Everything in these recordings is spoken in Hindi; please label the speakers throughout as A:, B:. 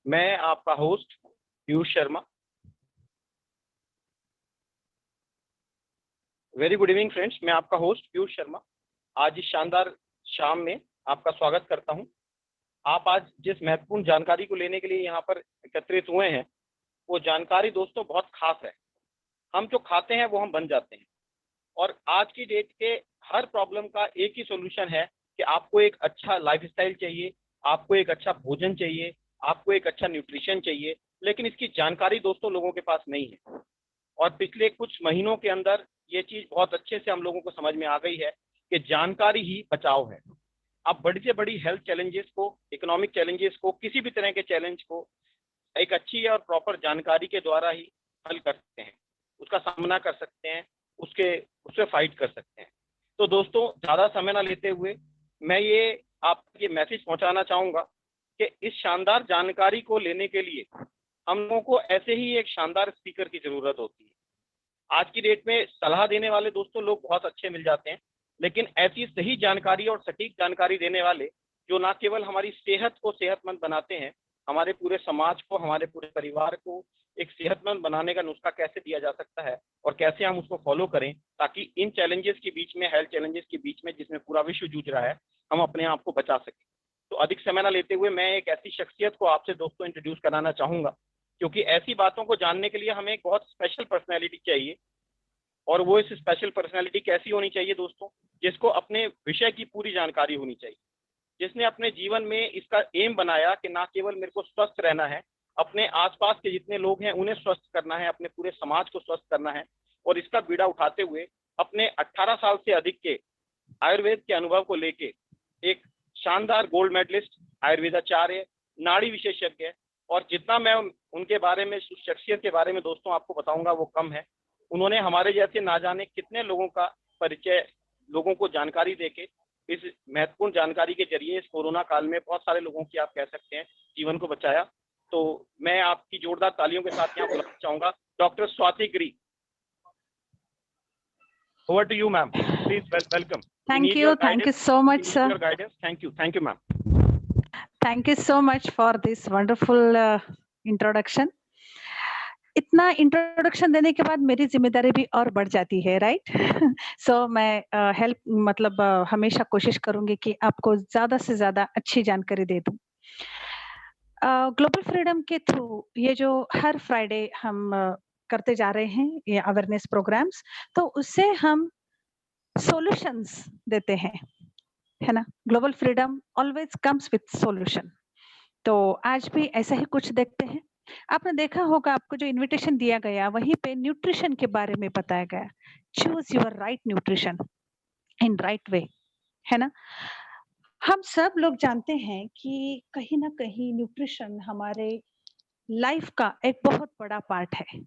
A: मैं आपका host Piyush Sharma. Very good evening friends, मैं आपका होस्ट पीयूष शर्मा आज इस शानदार शाम में आपका स्वागत करता हूं। आप आज जिस महत्वपूर्ण जानकारी को लेने के लिए यहाँ पर एकत्रित हुए हैं, वो जानकारी दोस्तों बहुत खास है। हम जो खाते हैं वो हम बन जाते हैं, और आज की डेट के हर प्रॉब्लम का एक ही सॉल्यूशन है कि आपको एक अच्छा लाइफस्टाइल चाहिए, आपको एक अच्छा भोजन चाहिए, आपको एक अच्छा न्यूट्रिशन चाहिए, लेकिन इसकी जानकारी दोस्तों लोगों के पास नहीं है। और पिछले कुछ महीनों के अंदर ये चीज बहुत अच्छे से हम लोगों को समझ में आ गई है कि जानकारी ही बचाव है। आप बड़ी से बड़ी हेल्थ चैलेंजेस को, इकोनॉमिक चैलेंजेस को, किसी भी तरह के चैलेंज को एक अच्छी और प्रॉपर जानकारी के द्वारा ही हल कर सकते हैं, उसका सामना कर सकते हैं, उससे फाइट कर सकते हैं। तो दोस्तों, ज्यादा समय ना लेते हुए मैं आपको ये मैसेज पहुंचाना चाहूंगा कि इस शानदार जानकारी को लेने के लिए हम लोगों को ऐसे ही एक शानदार स्पीकर की जरूरत होती है। आज की डेट में सलाह देने वाले दोस्तों लोग बहुत अच्छे मिल जाते हैं, लेकिन ऐसी सही जानकारी और सटीक जानकारी देने वाले जो ना केवल हमारी सेहत को सेहतमंद बनाते हैं, हमारे पूरे समाज को, हमारे पूरे परिवार को एक सेहतमंद बनाने का नुस्खा कैसे दिया जा सकता है और कैसे हम उसको फॉलो करें, ताकि इन चैलेंजेस के बीच में, हेल्थ चैलेंजेस के बीच में जिसमें पूरा विश्व जूझ रहा है, हम अपने आप को बचा सकें। तो अधिक समय ना लेते हुए मैं एक ऐसी शख्सियत को आपसे दोस्तों इंट्रोड्यूस कराना चाहूंगा, क्योंकि ऐसी बातों को जानने के लिए हमें एक बहुत स्पेशल पर्सनैलिटी चाहिए। और वो इस स्पेशल पर्सनैलिटी कैसी होनी चाहिए दोस्तों? जिसको अपने विषय की पूरी जानकारी होनी चाहिए, जिसने अपने जीवन में इसका एम बनाया कि ना केवल मेरे को स्वस्थ रहना है, अपने आसपास के जितने लोग हैं उन्हें स्वस्थ करना है, अपने पूरे समाज को स्वस्थ करना है। और इसका बीड़ा उठाते हुए अपने 18 साल से अधिक के आयुर्वेद के अनुभव को लेके एक शानदार गोल्ड मेडलिस्ट, आयुर्वेदाचार्य, नाड़ी विशेषज्ञ, और जितना मैं उनके बारे में, उस शख्सियत के बारे में दोस्तों आपको बताऊंगा वो कम है। उन्होंने हमारे जैसे ना जाने कितने लोगों का परिचय, लोगों को जानकारी देके, इस महत्वपूर्ण जानकारी के जरिए इस कोरोना काल में बहुत सारे लोगों की, आप कह सकते हैं, जीवन को बचाया। तो मैं आपकी जोरदार तालियों के साथ यहाँ बुलाना चाहूंगा doctor Swati Giri. Over to you ma'am, please welcome.
B: Thank you so much, sir.
A: Your guidance. Thank you ma'am.
B: Thank you so much for this wonderful introduction. इतना इंट्रोडक्शन देने के बाद मेरी जिम्मेदारी भी और बढ़ जाती है, राइट? सो मैं हेल्प हमेशा कोशिश करूंगी कि आपको ज्यादा से ज्यादा अच्छी जानकारी दे दूं। ग्लोबल फ्रीडम के थ्रू ये जो हर फ्राइडे हम करते जा रहे हैं ये अवेयरनेस प्रोग्राम्स, तो उससे हम सॉल्यूशंस देते हैं, है ना? Global freedom always comes with solution. तो आज भी ऐसा ही कुछ देखते हैं। आपने देखा होगा, आपको जो इनविटेशन दिया गया वहीं पे न्यूट्रिशन के बारे में बताया गया। Choose your right nutrition in right way, है ना? हम सब लोग जानते हैं कि कहीं ना कहीं न्यूट्रिशन हमारे लाइफ का एक बहुत बड़ा पार्ट है।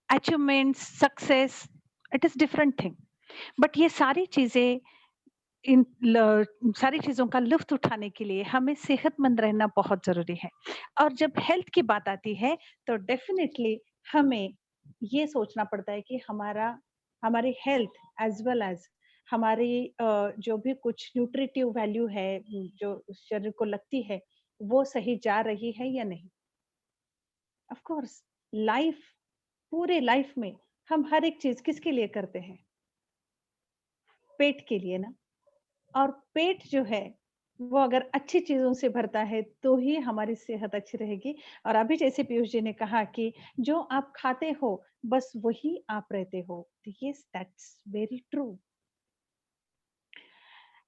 B: Achievements, success, it is different thing, but ये सारी चीजें, इन सारी चीजों का लुत्फ उठाने के लिए हमें सेहतमंद रहना बहुत जरूरी है। और जब हेल्थ की बात आती है तो डेफिनेटली हमें ये सोचना पड़ता है कि हमारी हेल्थ एज वेल एज हमारी जो भी कुछ न्यूट्रिटिव वैल्यू है जो शरीर को लगती है, वो सही जा रही है या नहीं। ऑफ कोर्स पूरे लाइफ में हम हर एक चीज किसके लिए करते हैं? पेट के लिए ना। और पेट जो है वो अगर अच्छी चीजों से भरता है तो ही हमारी सेहत अच्छी रहेगी। और अभी जैसे पीयूष जी ने कहा कि जो आप खाते हो बस वही आप रहते हो, यस दैट्स वेरी ट्रू।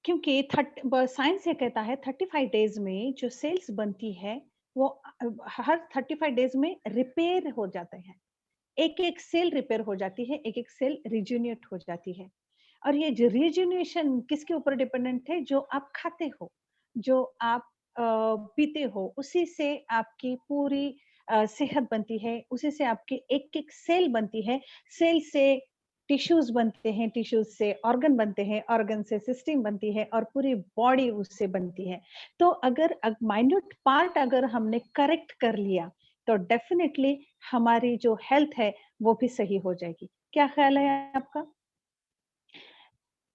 B: क्योंकि साइंस ये कहता है 35 डेज में जो सेल्स बनती है वो हर 35 डेज में रिपेयर हो जाते हैं। एक एक सेल रिपेयर हो जाती है, एक एक सेल रिज्यूनेट हो जाती है। और ये जो रिजुनेशन किसके ऊपर डिपेंडेंट है? जो आप खाते हो, जो आप पीते हो, उसी से आपकी पूरी सेहत बनती है, उसी से आपकी एक एक सेल बनती है। सेल से टिश्यूज बनते हैं, टिश्यूज से ऑर्गन बनते हैं, ऑर्गन से सिस्टम बनती है और पूरी बॉडी उससे बनती है। तो अगर माइन्यूट पार्ट अगर हमने करेक्ट कर लिया तो डेफिनेटली हमारी जो हेल्थ है वो भी सही हो जाएगी। क्या ख्याल है आपका?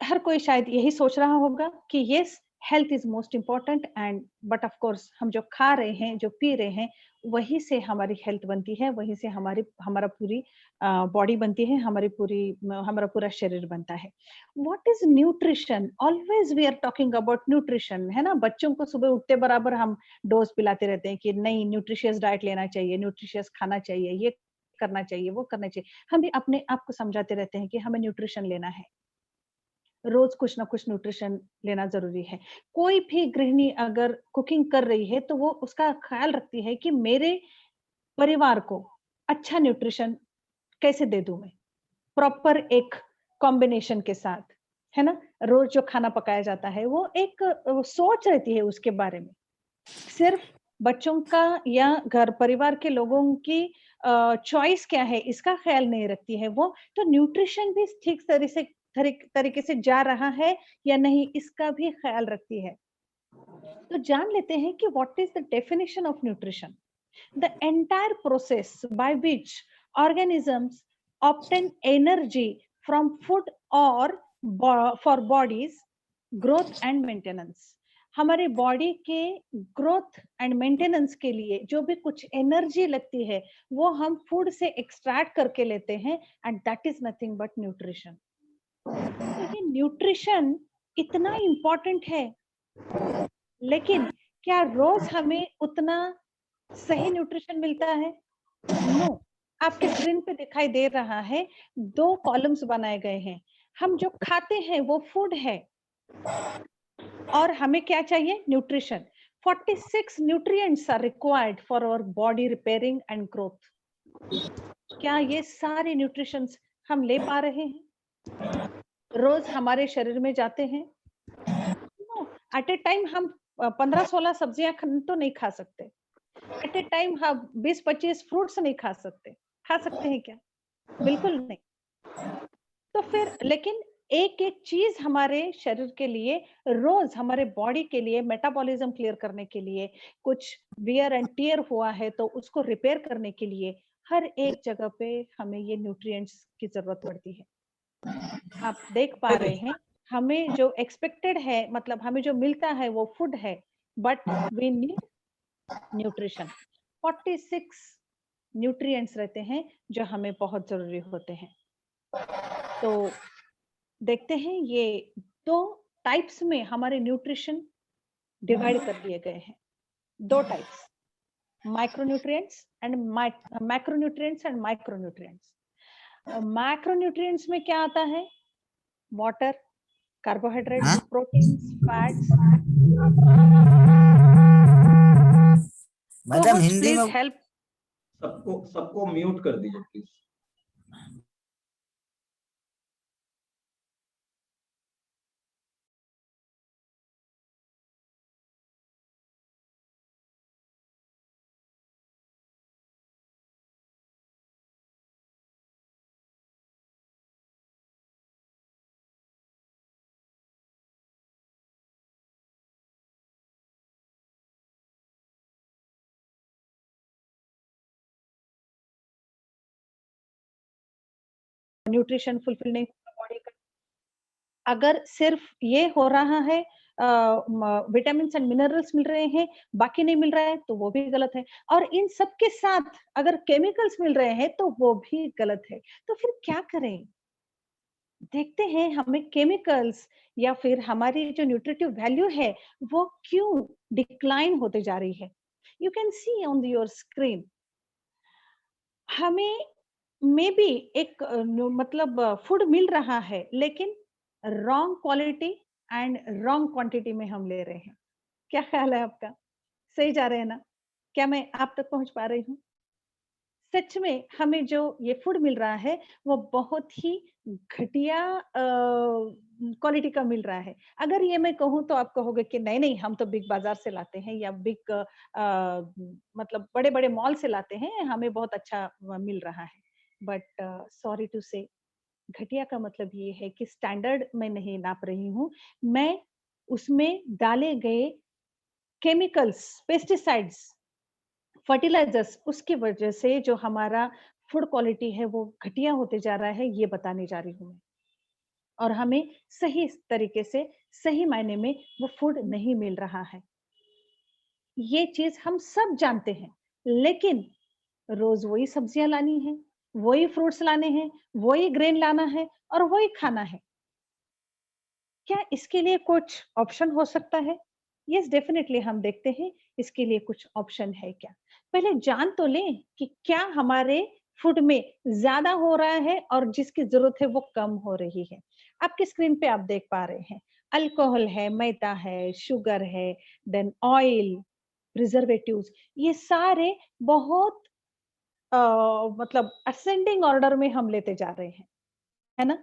B: हर कोई शायद यही सोच रहा होगा कि yes, health is most important and but of course हम जो खा रहे हैं, जो पी रहे हैं, वही से हमारी हेल्थ बनती है, वही से हमारा पूरी बॉडी बनती है, हमारा पूरा शरीर बनता है। What is nutrition? Always we are talking about nutrition, है ना? बच्चों को सुबह उठते बराबर हम डोज पिलाते रहते हैं कि नहीं, न्यूट्रिशियस डाइट लेना चाहिए, न्यूट्रिशियस खाना चाहिए, ये करना चाहिए, वो करना चाहिए। हम भी अपने आप को समझाते रहते हैं कि हमें न्यूट्रिशन लेना है, रोज कुछ ना कुछ न्यूट्रिशन लेना जरूरी है। कोई भी गृहिणी अगर कुकिंग कर रही है तो वो उसका ख्याल रखती है कि मेरे परिवार को अच्छा न्यूट्रिशन कैसे दे दूं मैं, प्रॉपर एक कॉम्बिनेशन के साथ, है ना? रोज जो खाना पकाया जाता है वो एक सोच रहती है उसके बारे में। सिर्फ बच्चों का या घर परिवार के लोगों की चॉइस क्या है इसका ख्याल नहीं रखती है वो, तो न्यूट्रिशन भी ठीक तरीके से जा रहा है या नहीं इसका भी ख्याल रखती है। तो जान लेते हैं कि what is the definition of nutrition. The entire process by which organisms obtain energy from food or for bodies growth and maintenance। हमारे बॉडी के ग्रोथ एंड मेंटेनेंस के लिए जो भी कुछ एनर्जी लगती है वो हम फूड से एक्सट्रैक्ट करके लेते हैं, and that is nothing but nutrition. तो ये न्यूट्रिशन इतना इम्पोर्टेंट है, लेकिन क्या रोज हमें उतना सही न्यूट्रिशन मिलता है? नो। आपके स्क्रीन पे दिखाई दे रहा है, 2 कॉलम्स बनाए गए हैं। हम जो खाते हैं वो फूड है और हमें क्या चाहिए? Nutrition. 46 nutrients are required for our body repairing and growth. क्या ये सारे न्यूट्रिशंस हम ले पा रहे हैं? रोज हमारे शरीर में जाते हैं? नो। एट ए टाइम हम 15-16 सब्जियां तो नहीं खा सकते। एट ए टाइम हम 20-25 फ्रूट्स नहीं खा सकते। खा सकते हैं क्या? बिल्कुल नहीं। तो फिर लेकिन एक-एक चीज हमारे शरीर के लिए, रोज हमारे बॉडी के लिए, मेटाबॉलिज्म क्लियर करने के लिए, कुछ वियर एंड टियर हुआ है तो उसको रिपेयर करने के लिए, हर एक जगह पे हमें ये न्यूट्रिएंट्स की जरूरत पड़ती है। आप देख पा रहे हैं, हमें जो एक्सपेक्टेड है, मतलब हमें जो मिलता है वो फूड है, but we need nutrition. 46 nutrients रहते हैं जो हमें बहुत जरूरी होते हैं। तो देखते हैं, ये 2 टाइप्स में हमारे न्यूट्रिशन डिवाइड कर दिए गए हैं। 2 types, micronutrients and macronutrients and micronutrients. Macronutrients में क्या आता है? Water, carbohydrates, proteins, fats.
C: Madam
B: host
C: Hindi
B: please
C: में
B: हेल्प।
D: सबको म्यूट कर दीजिए प्लीज।
B: न्यूट्रिशन फुलफिल नहीं होगा बॉडी का। अगर सिर्फ ये हो रहा है, विटामिन एंड मिनरल्स मिल रहे हैं, बाकी नहीं मिल रहा है, तो वो भी गलत है। और इन सब के साथ अगर केमिकल्स मिल रहे हैं तो वो भी गलत है। तो फिर क्या करें? देखते हैं हमें केमिकल्स या फिर हमारी जो न्यूट्रिटिव वैल्यू है वो क्यों डिक्लाइन होते जा रही है। You can see on your screen, हमें मे बी एक मतलब फूड मिल रहा है, लेकिन wrong quality and wrong quantity में हम ले रहे हैं। क्या ख्याल है आपका? सही जा रहे हैं ना? क्या मैं आप तक पहुंच पा रही हूँ? सच में हमें जो ये फूड मिल रहा है वो बहुत ही घटिया क्वालिटी का मिल रहा है। अगर ये मैं कहूँ तो आप कहोगे कि नहीं नहीं, हम तो बिग बाजार से लाते हैं या बिग मतलब बड़े बड़े मॉल से लाते हैं, हमें बहुत अच्छा मिल रहा है। बट सॉरी टू से, घटिया का मतलब ये है कि स्टैंडर्ड मैं नहीं नाप रही हूँ, मैं उसमें डाले गए केमिकल्स, पेस्टिसाइड्स, फर्टिलाइजर्स, उसकी वजह से जो हमारा फूड क्वालिटी है वो घटिया होते जा रहा है, ये बताने जा रही हूँ मैं। और हमें सही तरीके से सही मायने में वो फूड नहीं मिल रहा है। ये चीज हम सब जानते हैं, लेकिन रोज वही सब्जियां लानी है, वही फ्रूट्स लाने हैं, वही ग्रेन लाना है और वही खाना है। क्या इसके लिए कुछ ऑप्शन हो सकता है? यस, डेफिनेटली हम देखते हैं इसके लिए कुछ ऑप्शन है क्या। पहले जान तो लें कि क्या हमारे फूड में ज्यादा हो रहा है और जिसकी जरूरत है वो कम हो रही है। आपकी स्क्रीन पे आप देख पा रहे हैं, अल्कोहल है, मैदा है, शुगर है, देन ऑयल, प्रिजर्वेटिव्स, ये सारे बहुत अ, मतलब असेंडिंग ऑर्डर में हम लेते जा रहे हैं, है ना?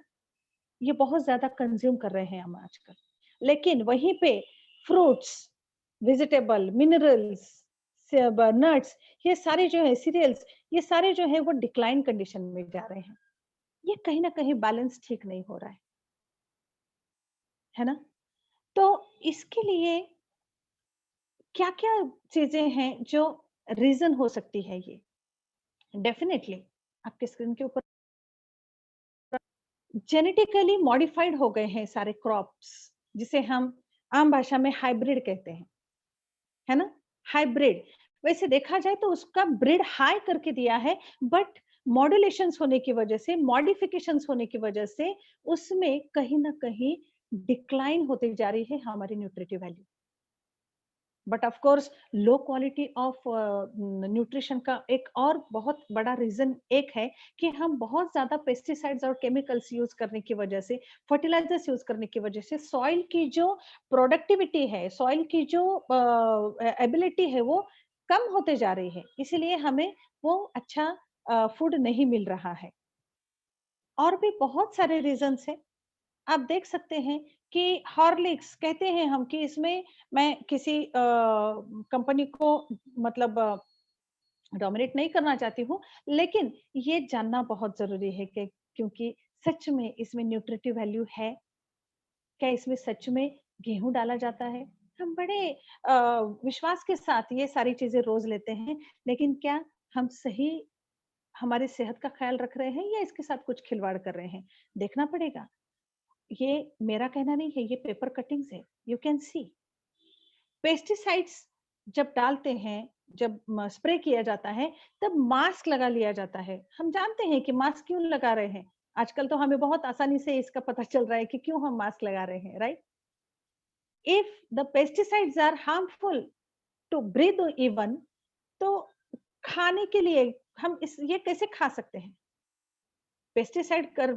B: ये बहुत ज्यादा कंज्यूम कर रहे हैं हम आजकल। लेकिन वहीं पे फ्रूट्स, वेजिटेबल, मिनरल्स, नट्स, ये सारे जो है सीरियल्स, ये सारे जो है वो डिक्लाइन कंडीशन में जा रहे हैं। ये कहीं ना कहीं बैलेंस ठीक नहीं हो रहा है ना? तो इसके लिए क्या क्या चीजें हैं जो रीजन हो सकती है ये? डेफिनेटली आपके स्क्रीन के ऊपर जेनेटिकली मॉडिफाइड हो गए हैं सारे क्रॉप्स, जिसे हम आम भाषा में हाइब्रिड कहते हैं, है ना? हाइब्रिड, वैसे देखा जाए तो उसका ब्रीड हाई करके दिया है, बट मॉड्यूलेशंस होने की वजह से, मॉडिफिकेशंस होने की वजह से उसमें कहीं ना कहीं डिक्लाइन होती जा रही है हमारी nutritive value. But of course low quality of nutrition का एक और बहुत बड़ा रीजन एक है कि हम बहुत ज्यादा पेस्टिसाइड्स और केमिकल्स यूज करने की वजह से, फर्टिलाइजर्स यूज करने की वजह से सॉइल की जो प्रोडक्टिविटी है, सॉइल की जो एबिलिटी है वो कम होते जा रही है। इसीलिए हमें वो अच्छा फूड नहीं मिल रहा है। और भी बहुत सारे रीजंस हैं। आप देख सकते हैं कि हॉर्लिक्स कहते हैं हम कि इसमें, मैं किसी कंपनी को मतलब डोमिनेट नहीं करना चाहती हूँ, लेकिन ये जानना बहुत जरूरी है कि क्योंकि सच में इसमें न्यूट्रिटिव वैल्यू है क्या? इसमें सच में गेहूं डाला जाता है? हम बड़े विश्वास के साथ ये सारी चीजें रोज लेते हैं, लेकिन क्या हम सही हमारी सेहत का ख्याल रख रहे हैं या इसके साथ कुछ खिलवाड़ कर रहे हैं? देखना पड़ेगा। ये मेरा कहना नहीं है, ये पेपर कटिंग्स है, यू कैन सी। पेस्टिसाइड्स जब डालते हैं, जब स्प्रे किया जाता है, तब मास्क लगा लिया जाता है। हम जानते हैं कि मास्क क्यों लगा रहे हैं। आजकल तो हमें बहुत आसानी से इसका पता चल रहा है कि क्यों हम मास्क लगा रहे हैं, right? If the pesticides are harmful to breathe even, तो खाने के लिए हम इस ये कैसे खा सकते हैं? पेस्टिसाइड कर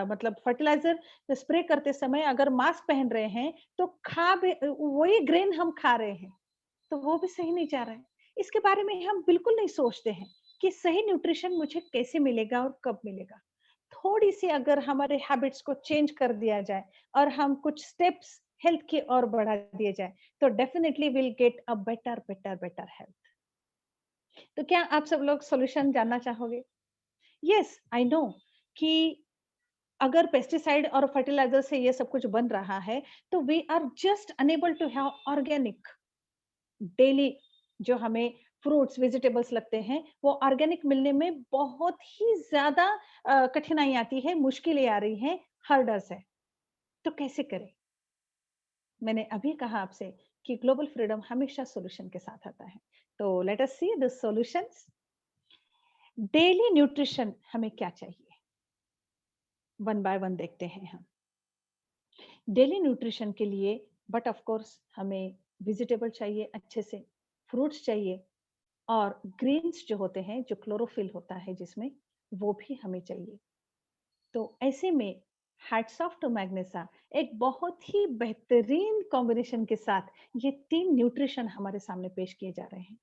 B: मतलब फर्टिलाइजर स्प्रे करते समय अगर मास्क पहन रहे हैं, तो खा भी वही ग्रेन हम खा रहे हैं, तो वो भी सही नहीं जा रहा है। इसके बारे में हम बिल्कुल नहीं सोचते हैं कि सही न्यूट्रिशन मुझे कैसे मिलेगा और कब मिलेगा। थोड़ी सी अगर हमारे हैबिट्स को चेंज कर दिया जाए और हम कुछ स्टेप्स हेल्थ की ओर बढ़ा दिए जाए, तो definitely will get a better better better health. तो क्या आप सब लोग सॉल्यूशन जानना चाहोगे? यस, आई नो कि अगर पेस्टिसाइड और फर्टिलाइजर से ये सब कुछ बन रहा है, तो we are just unable to have organic daily. जो हमें फ्रूट्स वेजिटेबल्स लगते हैं, वो ऑर्गेनिक मिलने में बहुत ही ज्यादा कठिनाई आती है, मुश्किलें आ रही हैं, हर्डल्स है। तो कैसे करें? मैंने अभी कहा आपसे कि ग्लोबल फ्रीडम हमेशा सॉल्यूशन के साथ आता है। तो let us see the solutions. Daily nutrition हमें क्या चाहिए, वन बाय वन देखते हैं हम। डेली न्यूट्रिशन के लिए, बट ऑफ कोर्स हमें वेजिटेबल चाहिए अच्छे से, फ्रूट्स चाहिए, और ग्रीन्स जो होते हैं, जो क्लोरोफिल होता है जिसमें, वो भी हमें चाहिए। तो ऐसे में हैट्स ऑफ टू मैग्नेसा एक बहुत ही बेहतरीन कॉम्बिनेशन के साथ ये 3 न्यूट्रिशन हमारे सामने पेश किए जा रहे हैं।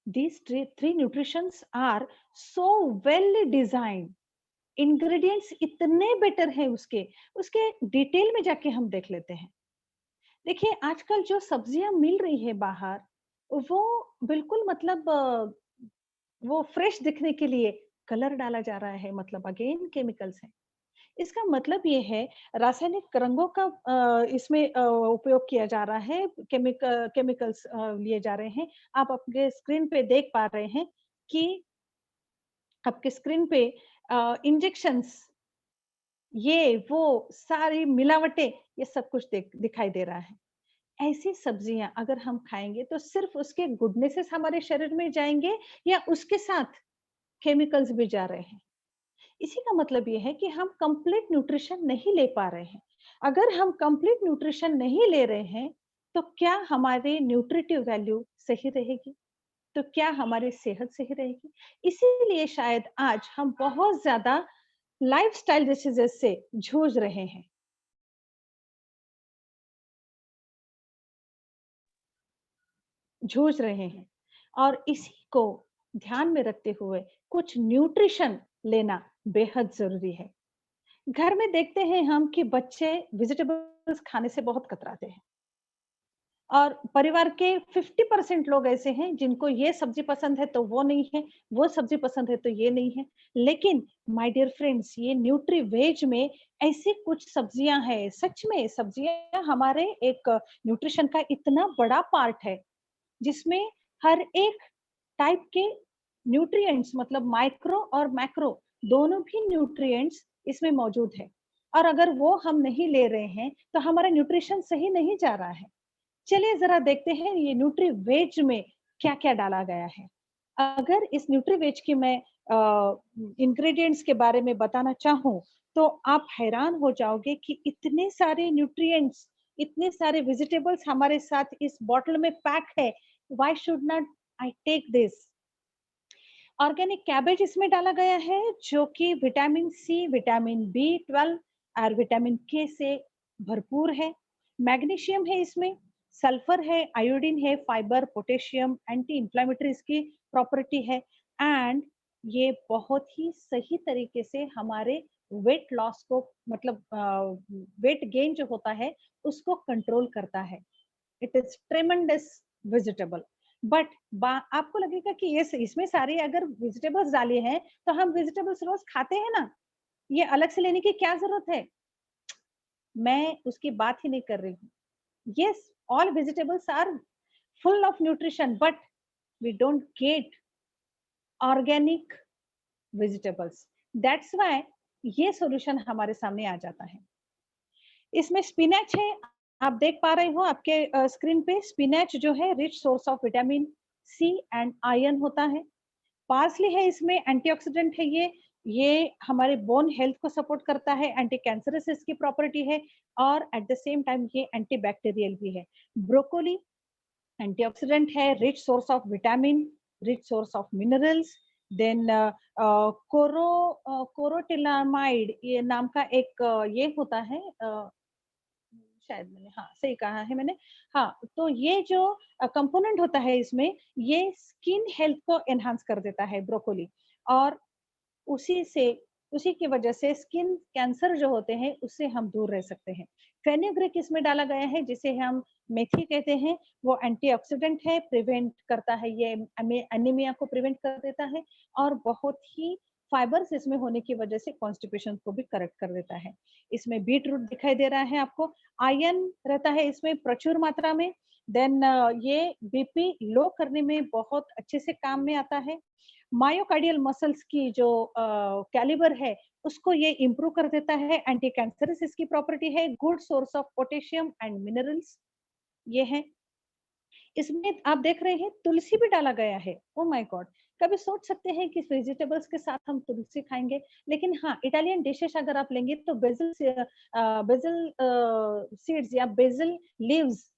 B: These three nutritions are so well designed, ingredients इतने बेटर हैं उसके उसके डिटेल में जाके हम देख लेते हैं। देखिए, आजकल जो सब्जियां मिल रही है बाहर, वो बिल्कुल मतलब वो फ्रेश दिखने के लिए कलर डाला जा रहा है, मतलब अगेन केमिकल्स हैं। इसका मतलब ये है रासायनिक रंगों का इसमें उपयोग किया जा रहा है, केमिकल्स लिए जा रहे हैं। आप अपने स्क्रीन पे देख पा रहे हैं कि आपके स्क्रीन पे इंजेक्शंस ये वो सारी मिलावटें, ये सब कुछ दिखाई दे रहा है। ऐसी सब्जियां अगर हम खाएंगे तो सिर्फ उसके गुडनेसेस हमारे शरीर में जाएंगे या उसके साथ केमिकल्स भी जा रहे हैं। इसी का मतलब ये है कि हम कंप्लीट न्यूट्रिशन नहीं ले पा रहे हैं। अगर हम कंप्लीट न्यूट्रिशन नहीं ले रहे हैं, तो क्या हमारी न्यूट्रिटिव वैल्यू सही रहेगी? तो क्या हमारी सेहत सही रहेगी? इसीलिए शायद आज हम बहुत ज्यादा लाइफस्टाइल डिसीजेस से जूझ रहे हैं। जूझ रहे हैं और इसी को ध्यान में रखते हुए कुछ न्यूट्रिशन लेना बेहद जरूरी है। घर में देखते हैं हम कि बच्चे वेजिटेबल्स खाने से बहुत कतराते हैं और परिवार के 50% लोग ऐसे हैं जिनको ये सब्जी पसंद है तो वो नहीं है, वो सब्जी पसंद है तो ये नहीं है। लेकिन माय डियर फ्रेंड्स, ये न्यूट्री वेज में ऐसी कुछ सब्जियां हैं, सच में सब्जियां हमारे एक न्यूट्रिशन का इतना बड़ा पार्ट है, जिसमें हर एक टाइप के न्यूट्रिएंट्स, मतलब माइक्रो और मैक्रो दोनों भी न्यूट्रिएंट्स इसमें मौजूद है। और अगर वो हम नहीं ले रहे हैं तो हमारा न्यूट्रिशन सही नहीं जा रहा है। चलिए जरा देखते हैं ये न्यूट्री वेज में क्या क्या डाला गया है। अगर इस न्यूट्री वेज की मैं इंग्रेडिएंट्स के बारे में बताना चाहूँ, तो आप हैरान हो जाओगे कि इतने सारे न्यूट्रिएंट्स, इतने सारे वेजिटेबल्स हमारे साथ इस बॉटल में पैक है। Why should not I take this? Organic cabbage इसमें डाला गया है, जो कि विटामिन सी, विटामिन बी 12 और विटामिन के से भरपूर है। मैग्नीशियम है इसमें, सल्फर है, आयोडीन है, फाइबर, पोटेशियम, एंटी इंफ्लेमेटरी इसकी प्रॉपर्टी है। एंड ये बहुत ही सही तरीके से हमारे वेट लॉस को, मतलब वेट गेन जो होता है उसको कंट्रोल करता है। It is ट्रेमेंडस vegetable. बट आपको लगेगा कि ये इसमें सारे अगर वेजिटेबल्स डाले हैं तो हम वेजिटेबल्स रोज खाते हैं ना, ये अलग से लेने की क्या जरूरत है? मैं उसकी बात ही नहीं कर रही हूँ। Yes, all vegetables are full of nutrition, but we don't get organic vegetables. That's why ये सॉल्यूशन हमारे सामने आ जाता है। इसमें स्पिनच है, आप देख पा रहे हो आपके स्क्रीन पे। स्पिनच जो है rich source of vitamin C and iron होता है। पार्सली है, इसमें एंटीऑक्सीडेंट है। ये हमारे बोन हेल्थ को सपोर्ट करता है, एंटी कैंसरस इसकी प्रॉपर्टी है और एट द सेम टाइम ये एंटीबैक्टीरियल भी है। ब्रोकोली एंटीऑक्सीडेंट है, rich source of vitamin, rich source of minerals. Then कोरोटिलामाइड ये नाम का एक ये होता है, शायद मैंने, हाँ सही कहा है मैंने। हाँ, तो ये जो कंपोनेंट होता है इसमें, ये स्किन हेल्थ को एनहांस कर देता है ब्रोकोली। और उसी से, उसी की वजह से स्किन कैंसर जो होते हैं उससे हम दूर रह सकते हैं। फेनुग्रीक इसमें डाला गया है, जिसे हम मेथी कहते हैं। वो एंटीऑक्सीडेंट है, प्रिवेंट करता है, ये एनीमिया को प्रिवेंट कर देता है। और बहुत ही फाइबर्स इसमें होने की वजह से कॉन्स्टिपेशन को भी करेक्ट कर देता है। इसमें बीट रूट दिखाई दे रहा है आपको। आयरन रहता है इसमें प्रचुर मात्रा में। देन ये बीपी लो करने में बहुत अच्छे से काम में आता है। मायोकार्डियल मसल्स की जो कैलिबर है उसको ये इंप्रूव कर देता है। एंटी कैंसरस इसकी प्रॉपर्टी है। Good source of potassium and minerals ये है। इसमें आप देख रहे हैं तुलसी भी डाला गया है। ओ माय गॉड, कभी सोच सकते हैं कि वेजिटेबल्स के साथ हम तुलसी खाएंगे? लेकिन हाँ, इटालियन डिशेस अगर आप लेंगे तो बेसिल बेसिल सीड्स या बेसिल लीव्स,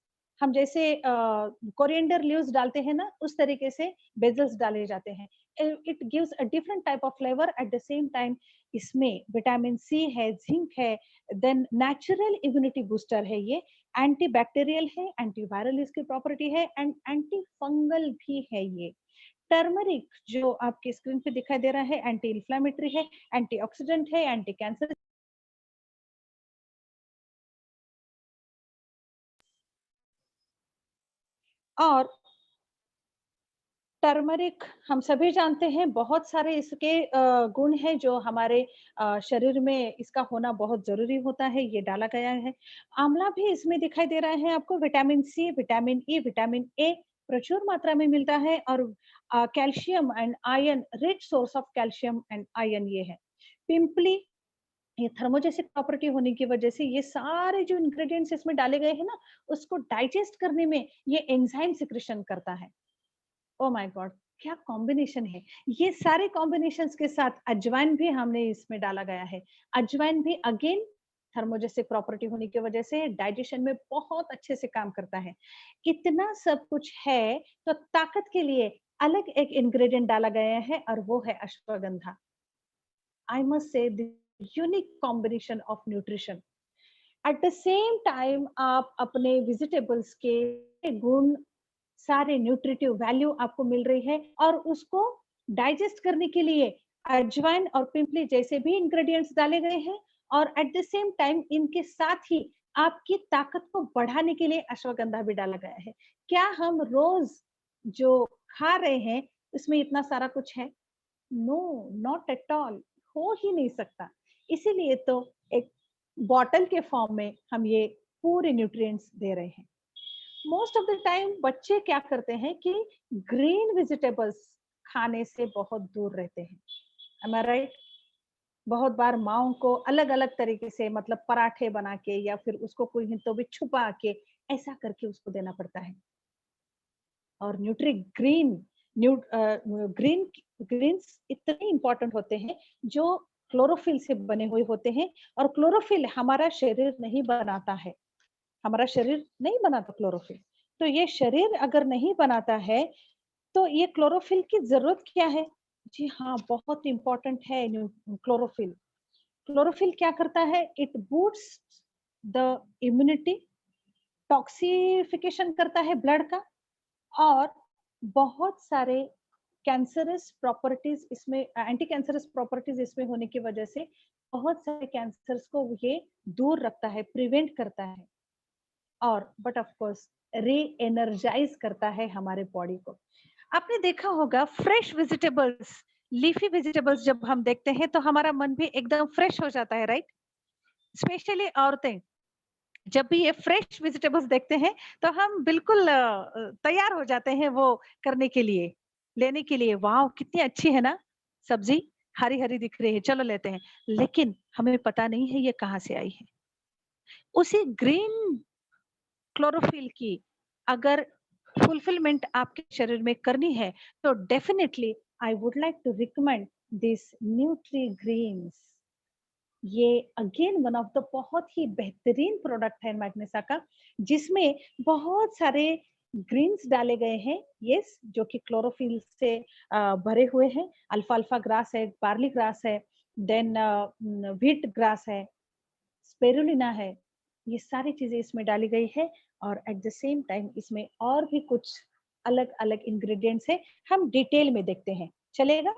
B: हम जैसे कोरिएंडर लीव्स डालते हैं ना, उस तरीके से बेसिल्स डाले जाते हैं। It gives a different type of flavour. Eight the same time इसमें विटामिन सी है, जिंक है, देन नेचुरल इम्यूनिटी बूस्टर है ये, एंटी बैक्टीरियल है, एंटीवायरल इसकी प्रॉपर्टी है, एंड एंटी फंगल भी है ये। टर्मरिक जो आपके स्क्रीन पे दिखाई दे रहा है, एंटी इंफ्लेमेटरी है, एंटीऑक्सीडेंट है, एंटी कैंसर। और टर्मरिक हम सभी जानते हैं, बहुत सारे इसके गुण हैं जो हमारे शरीर में इसका होना बहुत जरूरी होता है, ये डाला गया है। आंवला भी इसमें दिखाई दे रहा है आपको। Vitamin C, vitamin E, vitamin A प्रचुर मात्रा में मिलता है। और calcium and iron, rich source of calcium and iron ये है। पिंपली ये थर्मोजेनिक प्रॉपर्टी होने की वजह से ये सारे जो इंग्रेडिएंट्स इसमें डाले गए हैं ना, उसको डाइजेस्ट करने में ये एंजाइम सिक्रेशन करता है। Oh my God! क्या कॉम्बिनेशन है। ये सारे कॉम्बिनेशंस के साथ अजवाइन भी हमने इसमें डाला गया है। अजवाइन भी अगेन थर्मोजेनिक प्रॉपर्टी होने की वजह से डाइजेशन में बहुत अच्छे से काम करता है। इतना सब कुछ है, तो ताकत के लिए अलग एक इंग्रेडिएंट डाला गया है और वो है ashwagandha. I must say the unique combination of nutrition. At the same time आप अपने वेजिटेबल्स के गुण, सारे न्यूट्रिटिव वैल्यू आपको मिल रही है और उसको डाइजेस्ट करने के लिए अजवाइन और पिंपली जैसे भी इंग्रेडिएंट्स डाले गए हैं और एट द सेम टाइम इनके साथ ही आपकी ताकत को बढ़ाने के लिए अश्वगंधा भी डाला गया है। क्या हम रोज जो खा रहे हैं उसमें इतना सारा कुछ है? नो, नॉट एट ऑल, हो ही नहीं सकता। इसीलिए तो एक बॉटल के फॉर्म में हम ये पूरे न्यूट्रिएंट्स दे रहे हैं। मोस्ट ऑफ द टाइम बच्चे क्या करते हैं कि ग्रीन वेजिटेबल्स खाने से बहुत दूर रहते हैं। एम आई राइट? बहुत बार माओ को अलग अलग तरीके से, मतलब पराठे बना के या फिर उसको कोई तो भी छुपा के ऐसा करके उसको देना पड़ता है। और न्यूट्री ग्रीन ग्रीन ग्रीन्स इतने इंपॉर्टेंट होते हैं जो क्लोरोफिल से बने हुए होते हैं और क्लोरोफिल हमारा शरीर नहीं बनाता है। हमारा शरीर नहीं बनाता क्लोरोफिल। तो ये शरीर अगर नहीं बनाता है तो ये क्लोरोफिल की जरूरत क्या है? जी हाँ, बहुत इंपॉर्टेंट है क्लोरोफिल। क्लोरोफिल क्या करता है? इट बूस्ट्स द इम्यूनिटी, टॉक्सिफिकेशन करता है ब्लड का और बहुत सारे कैंसरस प्रॉपर्टीज इसमें, एंटी कैंसरस प्रॉपर्टीज इसमें होने की वजह से बहुत सारे कैंसर्स को ये दूर रखता है, प्रिवेंट करता है और बट ऑफ कोर्स री एनर्जाइज करता है हमारे बॉडी को। आपने देखा होगा फ्रेश वेजिटेबल्स, लीफी वेजिटेबल्स जब हम देखते हैं तो हमारा मन भी एकदम फ्रेश हो जाता है, राइट? स्पेशली औरतें जब भी ये फ्रेश वेजिटेबल्स देखते हैं तो हम बिल्कुल तैयार हो जाते हैं वो करने के लिए, लेने के लिए। वाह, कितनी अच्छी है ना सब्जी, हरी हरी दिख रही है, चलो लेते हैं। लेकिन हमें पता नहीं है ये कहाँ से आई है। उसी ग्रीन क्लोरोफिल की अगर फुलफिलमेंट आपके शरीर में करनी है तो definitely I would like to recommend this nutri greens. ये अगेन वन ऑफ द बहुत ही बेहतरीन प्रोडक्ट है मैग्नेसा का, जिसमें बहुत सारे ग्रीन्स डाले गए हैं। यस, जो कि क्लोरोफिल से भरे हुए हैं। अल्फा अल्फा ग्रास है, पार्ली ग्रास है, देन व्हीट ग्रास है, स्पेरुलिना है। ये सारी चीजें इसमें डाली गई है और एट द सेम टाइम इसमें और भी कुछ अलग अलग इंग्रेडिएंट्स है, हम डिटेल में देखते हैं, चलेगा?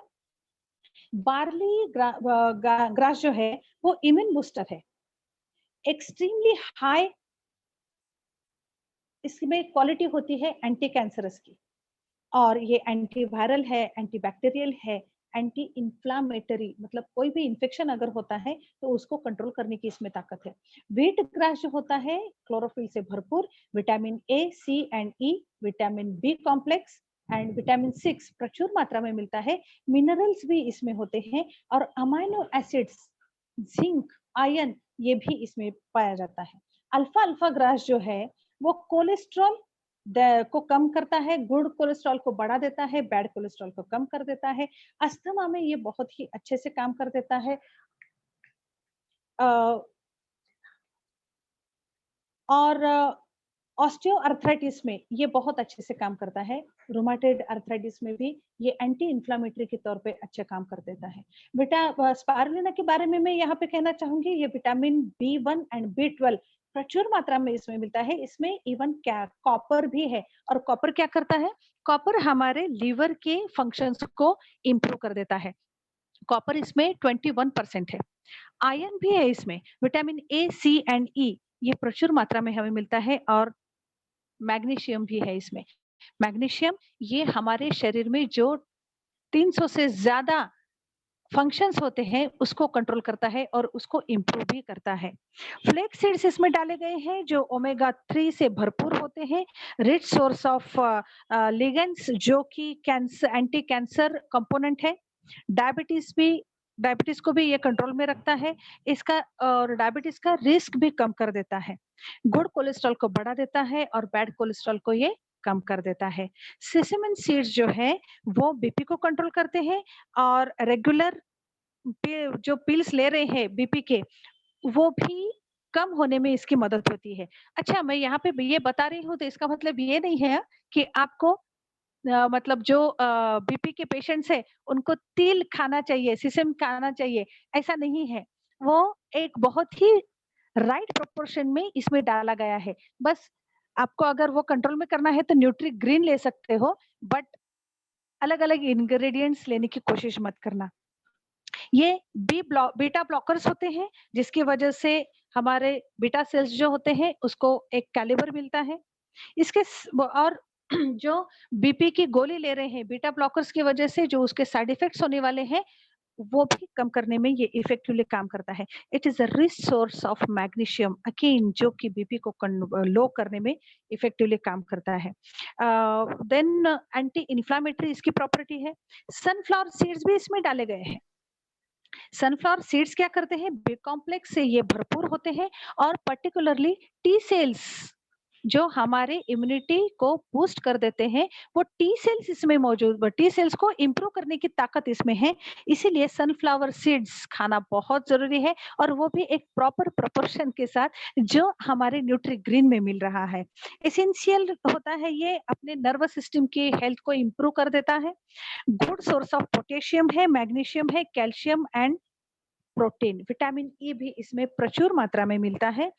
B: बार्ली ग्रास जो है वो इम्यून बूस्टर है, एक्सट्रीमली हाई इसमें क्वालिटी होती है एंटी कैंसरस की, और ये एंटीवायरल है, एंटीबैक्टीरियल है, एंटी इंफ्लामेटरी, मतलब कोई भी इंफेक्शन अगर होता है तो उसको कंट्रोल करने की इसमें ताकत है। व्हीट ग्रास जो होता है क्लोरोफिल से भरपूर, vitamin A, C and E, vitamin B complex and vitamin 6 प्रचुर मात्रा में मिलता है। मिनरल्स भी इसमें होते हैं और अमाइनो एसिड्स, जिंक, आयरन, ये भी इसमें पाया जाता है। अल्फा अल्फा ग्रास जो है वो कोलेस्ट्रॉल को कम करता है, गुड कोलेस्ट्रॉल को बढ़ा देता है, बैड कोलेस्ट्रॉल को कम कर देता है। अस्थमा में ये बहुत ही अच्छे से काम कर देता है। और ऑस्टियोआर्थराइटिस में ये बहुत अच्छे से काम करता है। रूमेटॉइड आर्थराइटिस में भी ये एंटी इंफ्लेमेटरी के तौर पे अच्छे काम कर देता है। स्पारुलिना के बारे में मैं यहाँ पे कहना चाहूंगी, ये विटामिन B1 एंड B12 प्रचुर मात्रा में इसमें मिलता है। इसमें इवन कॉपर भी है, और कॉपर क्या करता है? कॉपर हमारे लीवर के फंक्शंस को इम्प्रूव कर देता है। कॉपर इसमें 21% है। आयरन भी है इसमें, विटामिन ए, सी एंड ई ये प्रचुर मात्रा में हमें मिलता है, और मैग्नीशियम भी है इसमें। मैग्नीशियम ये हमारे शरीर में जो 300 से ज्यादा फंक्शंस होते हैं उसको कंट्रोल करता है और उसको इम्प्रूव भी करता है। फ्लेक्स सीड्स इसमें डाले गए हैं जो ओमेगा 3 से भरपूर होते हैं, रिच सोर्स ऑफ लिगेंड्स जो कि कैंसर, एंटी कैंसर कंपोनेंट है। डायबिटीज भी डायबिटीज को भी ये कंट्रोल में रखता है। इसका और डायबिटीज का रिस्क भी कम कर देता है। गुड कोलेस्ट्रॉल को बढ़ा देता है और बैड कोलेस्ट्रॉल को ये कम कर देता है। सेसमन सीड्स जो है वो बीपी को कंट्रोल करते हैं और रेगुलर जो पिल्स ले रहे हैं बीपी के, वो भी कम होने में इसकी मदद होती है। अच्छा, मैं यहाँ पे ये बता रही हूँ तो इसका मतलब ये नहीं है कि आपको मतलब जो बीपी के पेशेंट्स हैं उनको तिल खाना चाहिए, सेसम खाना चाहिए, ऐसा नहीं है। वो एक बहुत ही राइट प्रोपोर्शन में इसमें डाला गया है। बस आपको अगर वो कंट्रोल में करना है तो न्यूट्री ग्रीन ले सकते हो, बट अलग-अलग इंग्रेडिएंट्स लेने की कोशिश मत करना। ये बीटा ब्लॉकर्स होते हैं, जिसकी वजह से हमारे बीटा सेल्स जो होते हैं उसको एक कैलिबर मिलता है। इसके और जो बीपी की गोली ले रहे हैं बीटा ब्लॉकर्स की वजह से जो उसके साइड इफेक्ट्स होने वाले हैं वो भी कम करने में ये इफेक्टिवली काम करता है। It is a rich source of magnesium, again जो कि बीपी को लो करने में इफेक्टिवली काम करता है। देन एंटी इन्फ्लामेटरी इसकी प्रॉपर्टी है। सनफ्लावर सीड्स भी इसमें डाले गए हैं। सनफ्लावर सीड्स क्या करते हैं, बी कॉम्प्लेक्स से ये भरपूर होते हैं और पर्टिकुलरली टी सेल्स जो हमारे इम्यूनिटी को बूस्ट कर देते हैं, वो टी सेल्स इसमें मौजूद, टी सेल्स को इंप्रूव करने की ताकत इसमें है। इसीलिए सनफ्लावर सीड्स खाना बहुत जरूरी है और वो भी एक प्रॉपर प्रोपोर्शन के साथ जो हमारे न्यूट्री ग्रीन में मिल रहा है। एसेंशियल होता है, ये अपने नर्वस सिस्टम की हेल्थ को इंप्रूव कर देता है। गुड सोर्स ऑफ पोटेशियम है, मैग्नीशियम है, calcium and protein, vitamin E भी इसमें प्रचुर मात्रा में मिलता है।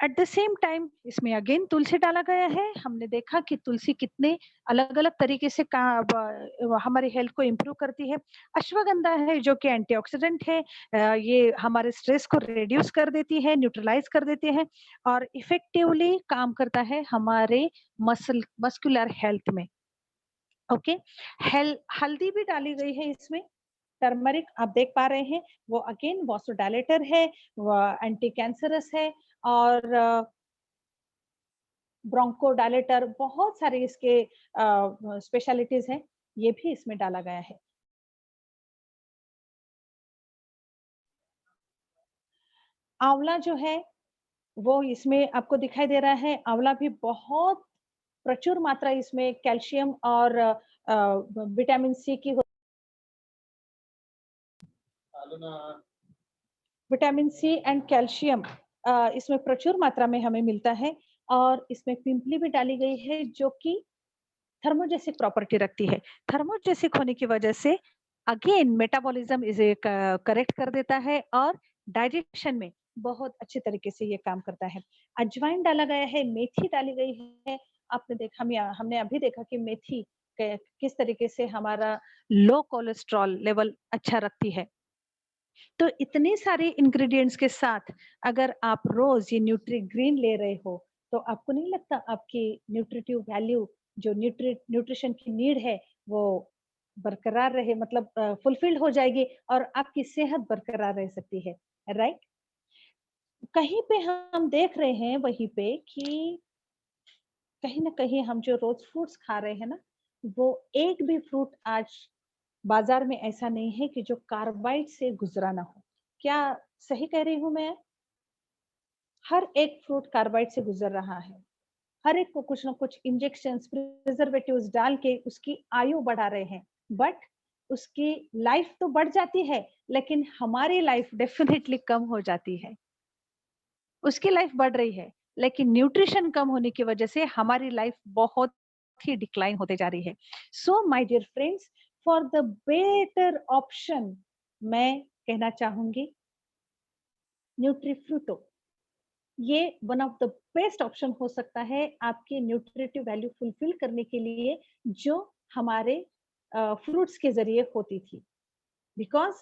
B: एट द सेम टाइम इसमें अगेन तुलसी डाला गया है। हमने देखा कि तुलसी कितने अलग-अलग तरीके से हमारी हेल्थ को इंप्रूव करती है। अश्वगंधा है जो कि एंटीऑक्सीडेंट है, ये हमारे स्ट्रेस को रिड्यूस कर देती है, न्यूट्रलाइज कर देती है और इफेक्टिवली काम करता है हमारे मस्कुलर हेल्थ में। ओके, हल्दी भी डाली गई है इसमें। टर्मरिक आप देख पा रहे हैं, वो अगेन वासोडायलेटर है, वो एंटी कैंसरस है और ब्रोंकोडायलेटर, बहुत सारे इसके स्पेशलिटीज हैं, ये भी इसमें डाला गया है। आंवला जो है वो इसमें आपको दिखाई दे रहा है। आंवला भी बहुत प्रचुर मात्रा इसमें कैल्शियम और विटामिन सी की विटामिन सी एंड कैल्शियम इसमें प्रचुर मात्रा में हमें मिलता है और इसमें पिंपली भी डाली गई है जो कि थर्मोजेसिक प्रॉपर्टी रखती है। थर्मोजेसिक होने की वजह से अगेन मेटाबॉलिज्म इसे करेक्ट कर देता है और डाइजेशन में बहुत अच्छे तरीके से ये काम करता है। अजवाइन डाला गया है, मेथी डाली गई है। आपने देखा, हमने अभी देखा कि मेथी किस तरीके से हमारा लो कोलेस्ट्रॉल लेवल अच्छा रखती है। तो इतने सारे इंग्रेडिएंट्स के साथ अगर आप रोज ये न्यूट्री ग्रीन ले रहे हो तो आपको नहीं लगता आपकी न्यूट्रिटिव वैल्यू जो न्यूट्रिशन की नीड है वो बरकरार रहे, मतलब फुलफिल्ड हो जाएगी और आपकी सेहत बरकरार रह सकती है, राइट? कहीं पे हम देख रहे हैं वहीं पे कि कहीं ना कहीं हम जो रोज फ्रूट्स खा रहे हैं ना, वो एक भी फ्रूट आज बाजार में ऐसा नहीं है कि जो कार्बाइड से गुजरा ना हो। क्या सही कह रही हूँ मैं? हर एक फ्रूट कार्बाइड से गुजर रहा है। हर एक को कुछ ना कुछ इंजेक्शंस, प्रिजर्वेटिव्स डाल के उसकी आयु बढ़ा रहे हैं, बट उसकी लाइफ तो बढ़ जाती है लेकिन हमारी लाइफ डेफिनेटली कम हो जाती है। उसकी लाइफ बढ़ रही है लेकिन न्यूट्रिशन कम होने की वजह से हमारी लाइफ बहुत ही डिक्लाइन होते जा रही है। So my dear friends, for the better option मैं कहना चाहूंगी न्यूट्रीफ्रूटो। ये one of the best option हो सकता है आपकी न्यूट्रिटिव वैल्यू फुलफिल करने के लिए जो हमारे फ्रूट्स के जरिए होती थी, because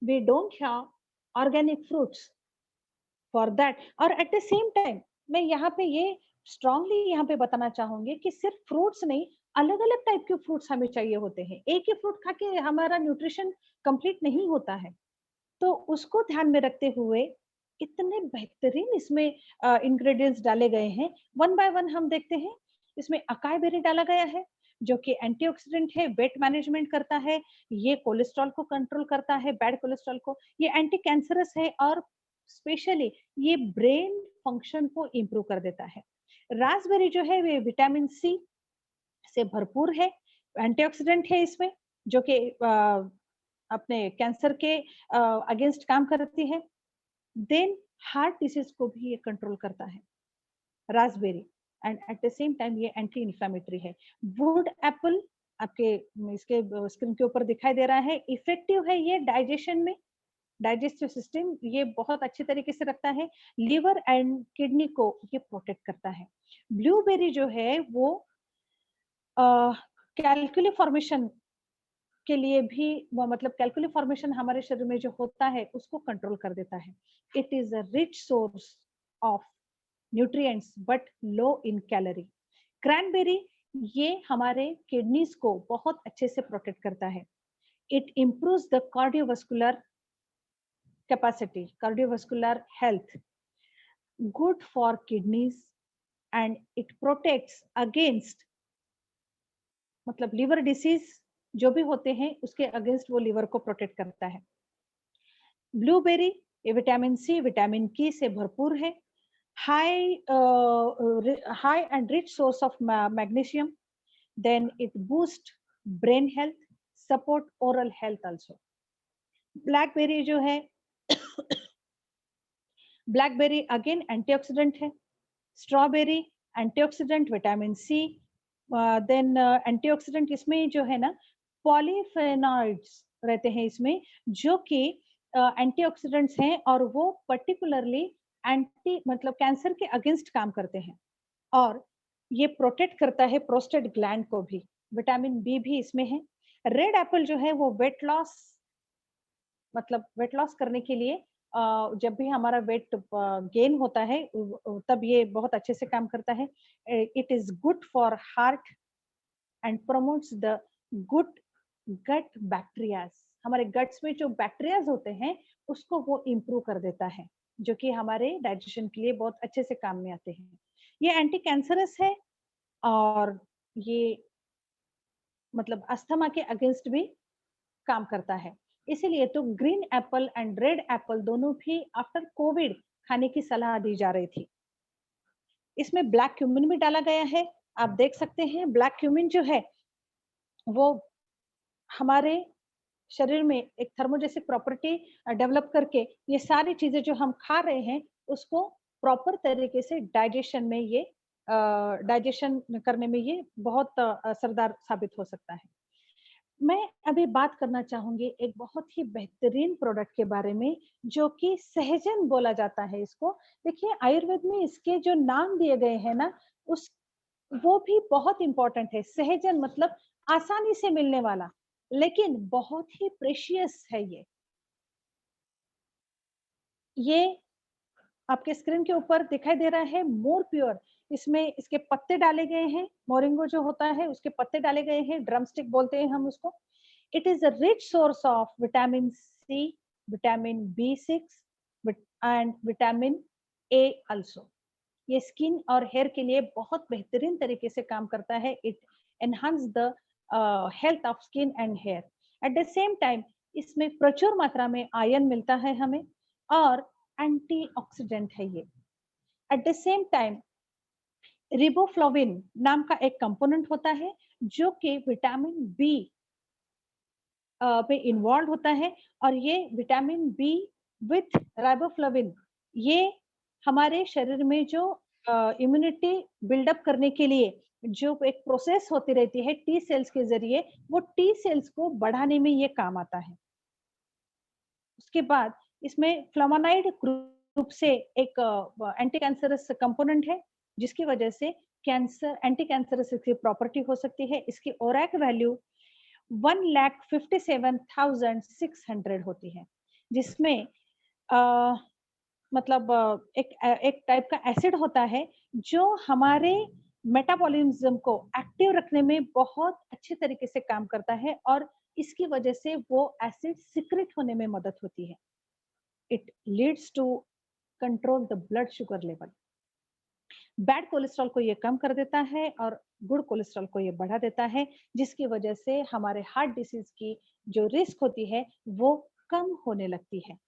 B: we don't have organic fruits for that. और एट द सेम टाइम मैं यहाँ पे ये स्ट्रांगली यहाँ पे बताना चाहूंगी कि सिर्फ फ्रूट्स नहीं, अलग अलग टाइप के फ्रूट्स हमें चाहिए होते हैं। एक ही फ्रूट खा के हमारा न्यूट्रिशन कंप्लीट नहीं होता है, तो उसको ध्यान में रखते हुए इतने बेहतरीन इसमें इंग्रेडिएंट्स डाले गए हैं। वन बाय वन हम देखते हैं। इसमें अकाई बेरी डाला गया है, जो कि एंटीऑक्सीडेंट है, वेट मैनेजमेंट करता है, ये कोलेस्ट्रॉल को कंट्रोल करता है, बैड कोलेस्ट्रॉल को, ये एंटी कैंसरस है और स्पेशली ये ब्रेन फंक्शन को इम्प्रूव कर देता है। रास्पबेरी जो है वे विटामिन सी से भरपूर है, एंटीऑक्सीडेंट है इसमें, जो कि अपने कैंसर के अगेंस्ट काम करती है। देन हार्ट डिसीज को भी ये कंट्रोल करता है Raspberry, and eight the same time ये एंटी इन्फ्लेमेटरी है। वुड एप्पल आपके इसके स्क्रीन के ऊपर दिखाई दे रहा है, इफेक्टिव है ये डाइजेशन में, डाइजेस्टिव सिस्टम ये बहुत अच्छे तरीके से रखता है, लिवर एंड किडनी को ये प्रोटेक्ट करता है। ब्लूबेरी जो है वो कैल्कुली फॉर्मेशन के लिए भी मतलब कैल्कुली फॉर्मेशन हमारे शरीर में जो होता है उसको कंट्रोल कर देता है। It is a rich source of nutrients but low in calorie. Cranberry ये हमारे किडनीज को बहुत अच्छे से प्रोटेक्ट करता है। It improves the cardiovascular capacity, cardiovascular health, good for kidneys, and it protects against मतलब लिवर डिसीज जो भी होते हैं उसके अगेंस्ट वो लिवर को प्रोटेक्ट करता है। ब्लूबेरी ये विटामिन सी, विटामिन के से भरपूर है, high and rich source of magnesium, then it boost brain health, support oral health also. Blackberry जो है ब्लैकबेरी अगेन एंटीऑक्सीडेंट है, strawberry antioxidant vitamin C, then antioxidant इसमें जो है ना पॉलीफेनॉइड्स रहते हैं इसमें, जो कि एंटीऑक्सीडेंट्स हैं और वो पर्टिकुलरली एंटी मतलब कैंसर के अगेंस्ट काम करते हैं, और ये प्रोटेक्ट करता है प्रोस्टेट ग्लैंड को भी। विटामिन बी भी इसमें है। रेड एप्पल जो है वो वेट लॉस मतलब वेट लॉस करने के लिए जब भी हमारा वेट गेन होता है तब ये बहुत अच्छे से काम करता है। It is good for heart and promotes the good gut bacterias. हमारे गट्स में जो बैक्टीरियाज होते हैं उसको वो इम्प्रूव कर देता है, जो कि हमारे डाइजेशन के लिए बहुत अच्छे से काम में आते हैं। ये एंटी कैंसरस है और ये मतलब अस्थमा के अगेंस्ट भी काम करता है। इसीलिए तो green Apple and red Apple दोनों भी आफ्टर कोविड खाने की सलाह दी जा रही थी। इसमें ब्लैक क्यूमिन भी डाला गया है। आप देख सकते हैं ब्लैक क्यूमिन जो है वो हमारे शरीर में एक थर्मोजेनिक प्रॉपर्टी डेवलप करके ये सारी चीजें जो हम खा रहे हैं उसको प्रॉपर तरीके से डाइजेशन में ये डाइजेशन करने में ये बहुत असरदार साबित हो सकता है। मैं अभी बात करना चाहूंगी एक बहुत ही बेहतरीन प्रोडक्ट के बारे में, जो कि सहजन बोला जाता है इसको। देखिए आयुर्वेद में इसके जो नाम दिए गए हैं ना उस वो भी बहुत इंपॉर्टेंट है। सहजन मतलब आसानी से मिलने वाला, लेकिन बहुत ही प्रेशियस है ये आपके स्क्रीन के ऊपर दिखाई दे रहा है मोर प्योर। इसमें इसके पत्ते डाले गए हैं, मोरिंगो जो होता है उसके पत्ते डाले गए हैं, ड्रमस्टिक बोलते हैं हम उसको। It is a rich source of vitamin C, vitamin B6 and vitamin A also. ये स्किन और हेयर के लिए बहुत बेहतरीन तरीके से काम करता है। It enhance the health of skin and hair. At the same time इसमें प्रचुर मात्रा में आयरन मिलता है हमें और एंटीऑक्सीडेंट है ये। Eight the same time riboflavin नाम का एक कंपोनेंट होता है जो कि विटामिन बी पे इन्वॉल्व होता है, और ये विटामिन बी विथ राइबोफ्लाविन ये हमारे शरीर में जो इम्यूनिटी बिल्डअप करने के लिए जो एक प्रोसेस होती रहती है टी सेल्स के जरिए, वो टी सेल्स को बढ़ाने में ये काम आता है। उसके बाद इसमें फ्लावोनाइड ग्रुप से एक एंटी कैंसरस कंपोनेंट है, जिसकी वजह से कैंसर एंटी कैंसरस की प्रॉपर्टी हो सकती है। इसकी ओरैक वैल्यू 1,57,600 होती है, जिसमें मतलब एक टाइप का एसिड होता है जो हमारे मेटाबॉलिज्म को एक्टिव रखने में बहुत अच्छे तरीके से काम करता है, और इसकी वजह से वो एसिड सिक्रेट होने में मदद होती है। It leads to control the blood sugar level. Bad cholesterol को ये कम कर देता है और गुड कोलेस्ट्रॉल को ये बढ़ा देता है, जिसकी वजह से हमारे हार्ट डिसीज की जो रिस्क होती है वो कम होने लगती है।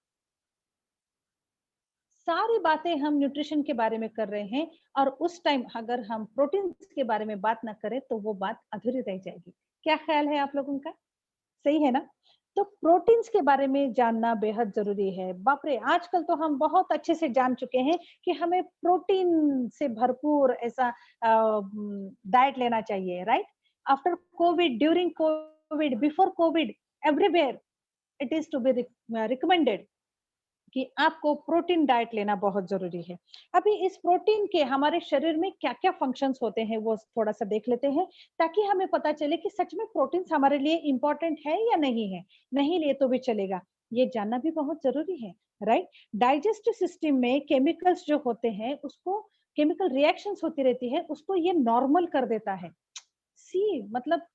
B: सारी बातें हम न्यूट्रिशन के बारे में कर रहे हैं और उस टाइम अगर हम प्रोटीन्स के बारे में बात ना करें तो वो बात अधूरी रह जाएगी। क्या ख्याल है आप लोगों का? सही है ना? तो प्रोटीन्स के बारे में जानना बेहद ज़रूरी है। बाप रे! आजकल तो हम बहुत अच्छे से जान चुके हैं कि हमें प्रोटीन से भरपूर ऐसा डाइट लेना चाहिए, right? After COVID, during COVID, before COVID, everywhere it is to be recommended कि आपको प्रोटीन डाइट लेना बहुत जरूरी है। अभी इस प्रोटीन के हमारे शरीर में क्या-क्या फंक्शंस होते हैं वो थोड़ा सा देख लेते हैं, ताकि हमें पता चले कि सच में प्रोटीन्स हमारे लिए इम्पोर्टेंट है या नहीं है। नहीं लिए तो भी चलेगा, ये जानना भी बहुत जरूरी है, राइट? डाइजेस्टिव सिस्टम में केमिकल्स जो होते हैं उसको केमिकल रिएक्शंस होती रहती है, उसको ये नॉर्मल कर देता है। सी मतलब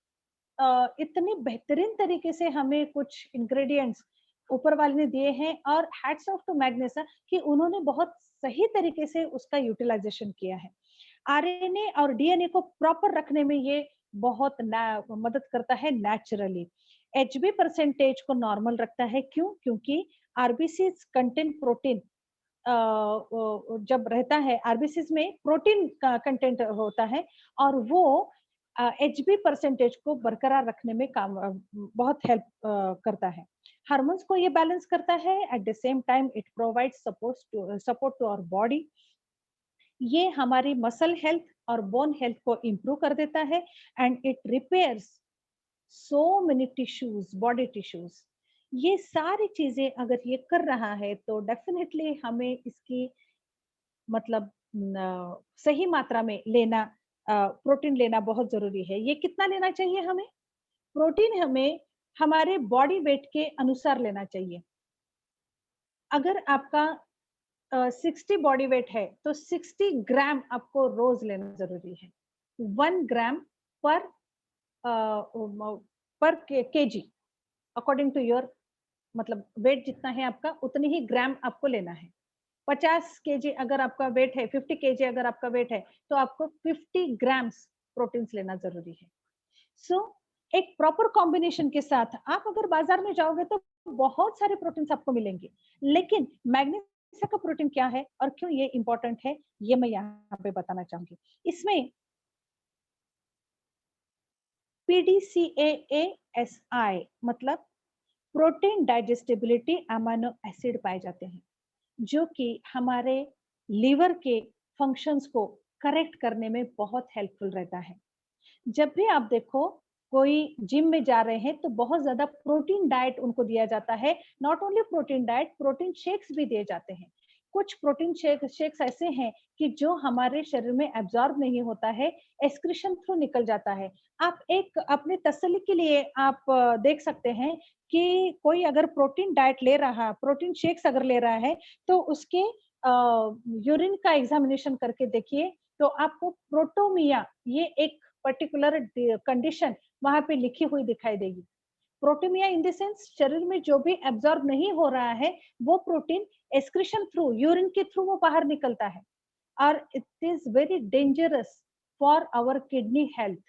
B: इतने बेहतरीन तरीके से हमें कुछ इंग्रेडिएंट्स ऊपर वाले ने दिए हैं और हैट्स ऑफ टू मैग्नेसा कि उन्होंने बहुत सही तरीके से उसका यूटिलाइजेशन किया है। आरएनए और डीएनए को प्रॉपर रखने में ये बहुत मदद करता है नेचुरली। एचबी परसेंटेज को नॉर्मल रखता है, क्यों? क्योंकि आरबीसी कंटेंट प्रोटीन जब रहता है आरबीसी में प्रोटीन का कंटेंट होता है और वो एचबी परसेंटेज को बरकरार रखने में काम बहुत हेल्प करता है। हार्मोन्स को ये बैलेंस करता है, at the same time it provides support to our body. ये हमारी मसल हेल्थ और बोन हेल्थ को इम्प्रूव कर देता है and it repairs so many tissues, body tissues. ये सारी चीजें अगर ये कर रहा है तो डेफिनेटली हमें इसकी मतलब सही मात्रा में लेना, प्रोटीन लेना बहुत जरूरी है। ये कितना लेना चाहिए हमें? प्रोटीन हमें हमारे बॉडी वेट के अनुसार लेना चाहिए। अगर आपका 60 बॉडी वेट है तो 60 ग्राम आपको रोज लेना जरूरी है। 1 ग्राम पर पर केजी अकॉर्डिंग टू योर मतलब वेट जितना है आपका उतनी ही ग्राम आपको लेना है। 50 केजी अगर आपका वेट है, 50 केजी अगर आपका वेट है तो आपको 50 ग्राम्स प्रोटीन्स लेना जरूरी है। सो एक प्रॉपर कॉम्बिनेशन के साथ आप अगर बाजार में जाओगे तो बहुत सारे प्रोटीन्स आपको मिलेंगे, लेकिन मैग्नीशियम का प्रोटीन क्या है और क्यों ये इंपॉर्टेंट है ये मैं यहाँ पे बताना चाहूंगी। इसमें PDCAASI मतलब प्रोटीन डाइजेस्टिबिलिटी अमीनो एसिड पाए जाते हैं, जो कि हमारे लीवर के फंक्शंस को करेक्ट करने में बहुत हेल्पफुल रहता है। जब भी आप देखो कोई जिम में जा रहे हैं तो बहुत ज्यादा प्रोटीन डाइट उनको दिया जाता है। Not only protein diet, protein shakes भी दिए जाते हैं। कुछ प्रोटीन शेक्स ऐसे हैं कि जो हमारे शरीर में एब्जॉर्ब नहीं होता है, एक्सक्रीशन थ्रू निकल जाता है। आप एक अपने तसल्ली के लिए आप देख सकते हैं कि कोई अगर प्रोटीन डाइट ले रहा, प्रोटीन शेक्स अगर ले रहा है तो उसके यूरिन का एग्जामिनेशन करके देखिए तो आपको प्रोटोमिया ये एक पर्टिकुलर कंडीशन वहां पे लिखी हुई दिखाई देगी। प्रोटीमिया इन द सेंस शरीर में जो भी एब्जॉर्ब नहीं हो रहा है वो प्रोटीन एक्सक्रीशन थ्रू, यूरिन के थ्रू वो बाहर निकलता है और it is very dangerous for our kidney health.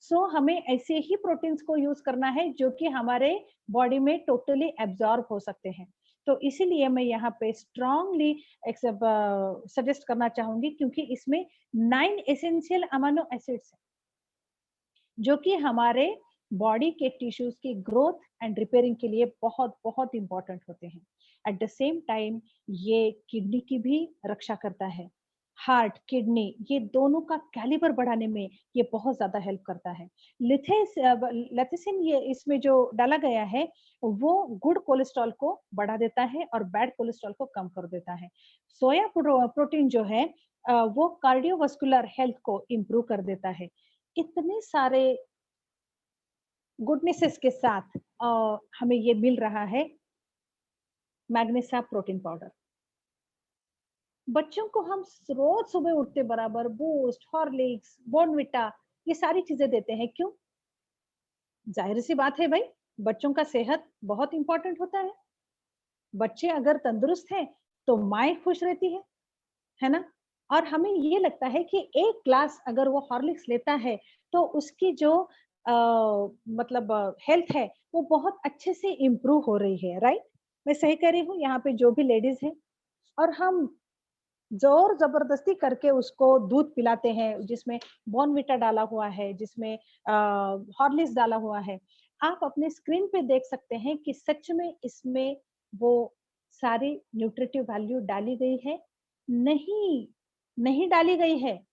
B: So हमें ऐसे ही प्रोटीन्स को यूज करना है जो कि हमारे बॉडी में टोटली एब्जॉर्ब हो सकते हैं। तो इसीलिए मैं यहाँ पे स्ट्रांगली सजेस्ट करना चाहूंगी, क्योंकि इसमें 9 एसेंशियल अमीनो एसिड्स हैं जो कि हमारे बॉडी के टिश्यूज की ग्रोथ एंड रिपेयरिंग के लिए बहुत बहुत इंपॉर्टेंट होते हैं। एट द सेम टाइम ये किडनी की भी रक्षा करता है। हार्ट, किडनी ये दोनों का कैलिबर बढ़ाने में ये बहुत ज्यादा हेल्प करता है। लेथिसिन ये इसमें जो डाला गया है वो गुड कोलेस्ट्रॉल को बढ़ा देता है और बैड कोलेस्ट्रॉल को कम कर देता है। सोया प्रोटीन जो है वो कार्डियोवास्कुलर हेल्थ को इम्प्रूव कर देता है। इतने सारे गुडनेसेस के साथ हमें ये मिल रहा है मैग्नीशियम प्रोटीन पाउडर। बच्चों को हम रोज सुबह उठते बराबर बूस्ट, हॉर्लिक्स, बॉर्नविटा ये सारी चीजें देते हैं, क्यों? जाहिर सी बात है भाई, बच्चों का सेहत बहुत इंपॉर्टेंट होता है। बच्चे अगर तंदुरुस्त हैं तो माँ खुश रहती है ना? और हमें ये लगता है कि एक ग्लास अगर वो हॉर्लिक्स लेता है तो उसकी जो मतलब हेल्थ है वो बहुत अच्छे से इम्प्रूव हो रही है, राइट? मैं सही कह रही हूँ? यहाँ पे जो भी लेडीज हैं और हम जोर जबरदस्ती करके उसको दूध पिलाते हैं जिसमें बॉर्नविटा डाला हुआ है, जिसमें हॉर्लिक्स डाला हुआ है। आप अपने स्क्रीन पे देख सकते हैं कि सच में इसमें वो सारी न्यूट्रिटिव वैल्यू डाली गई है? नहीं, नहीं डाली गई है।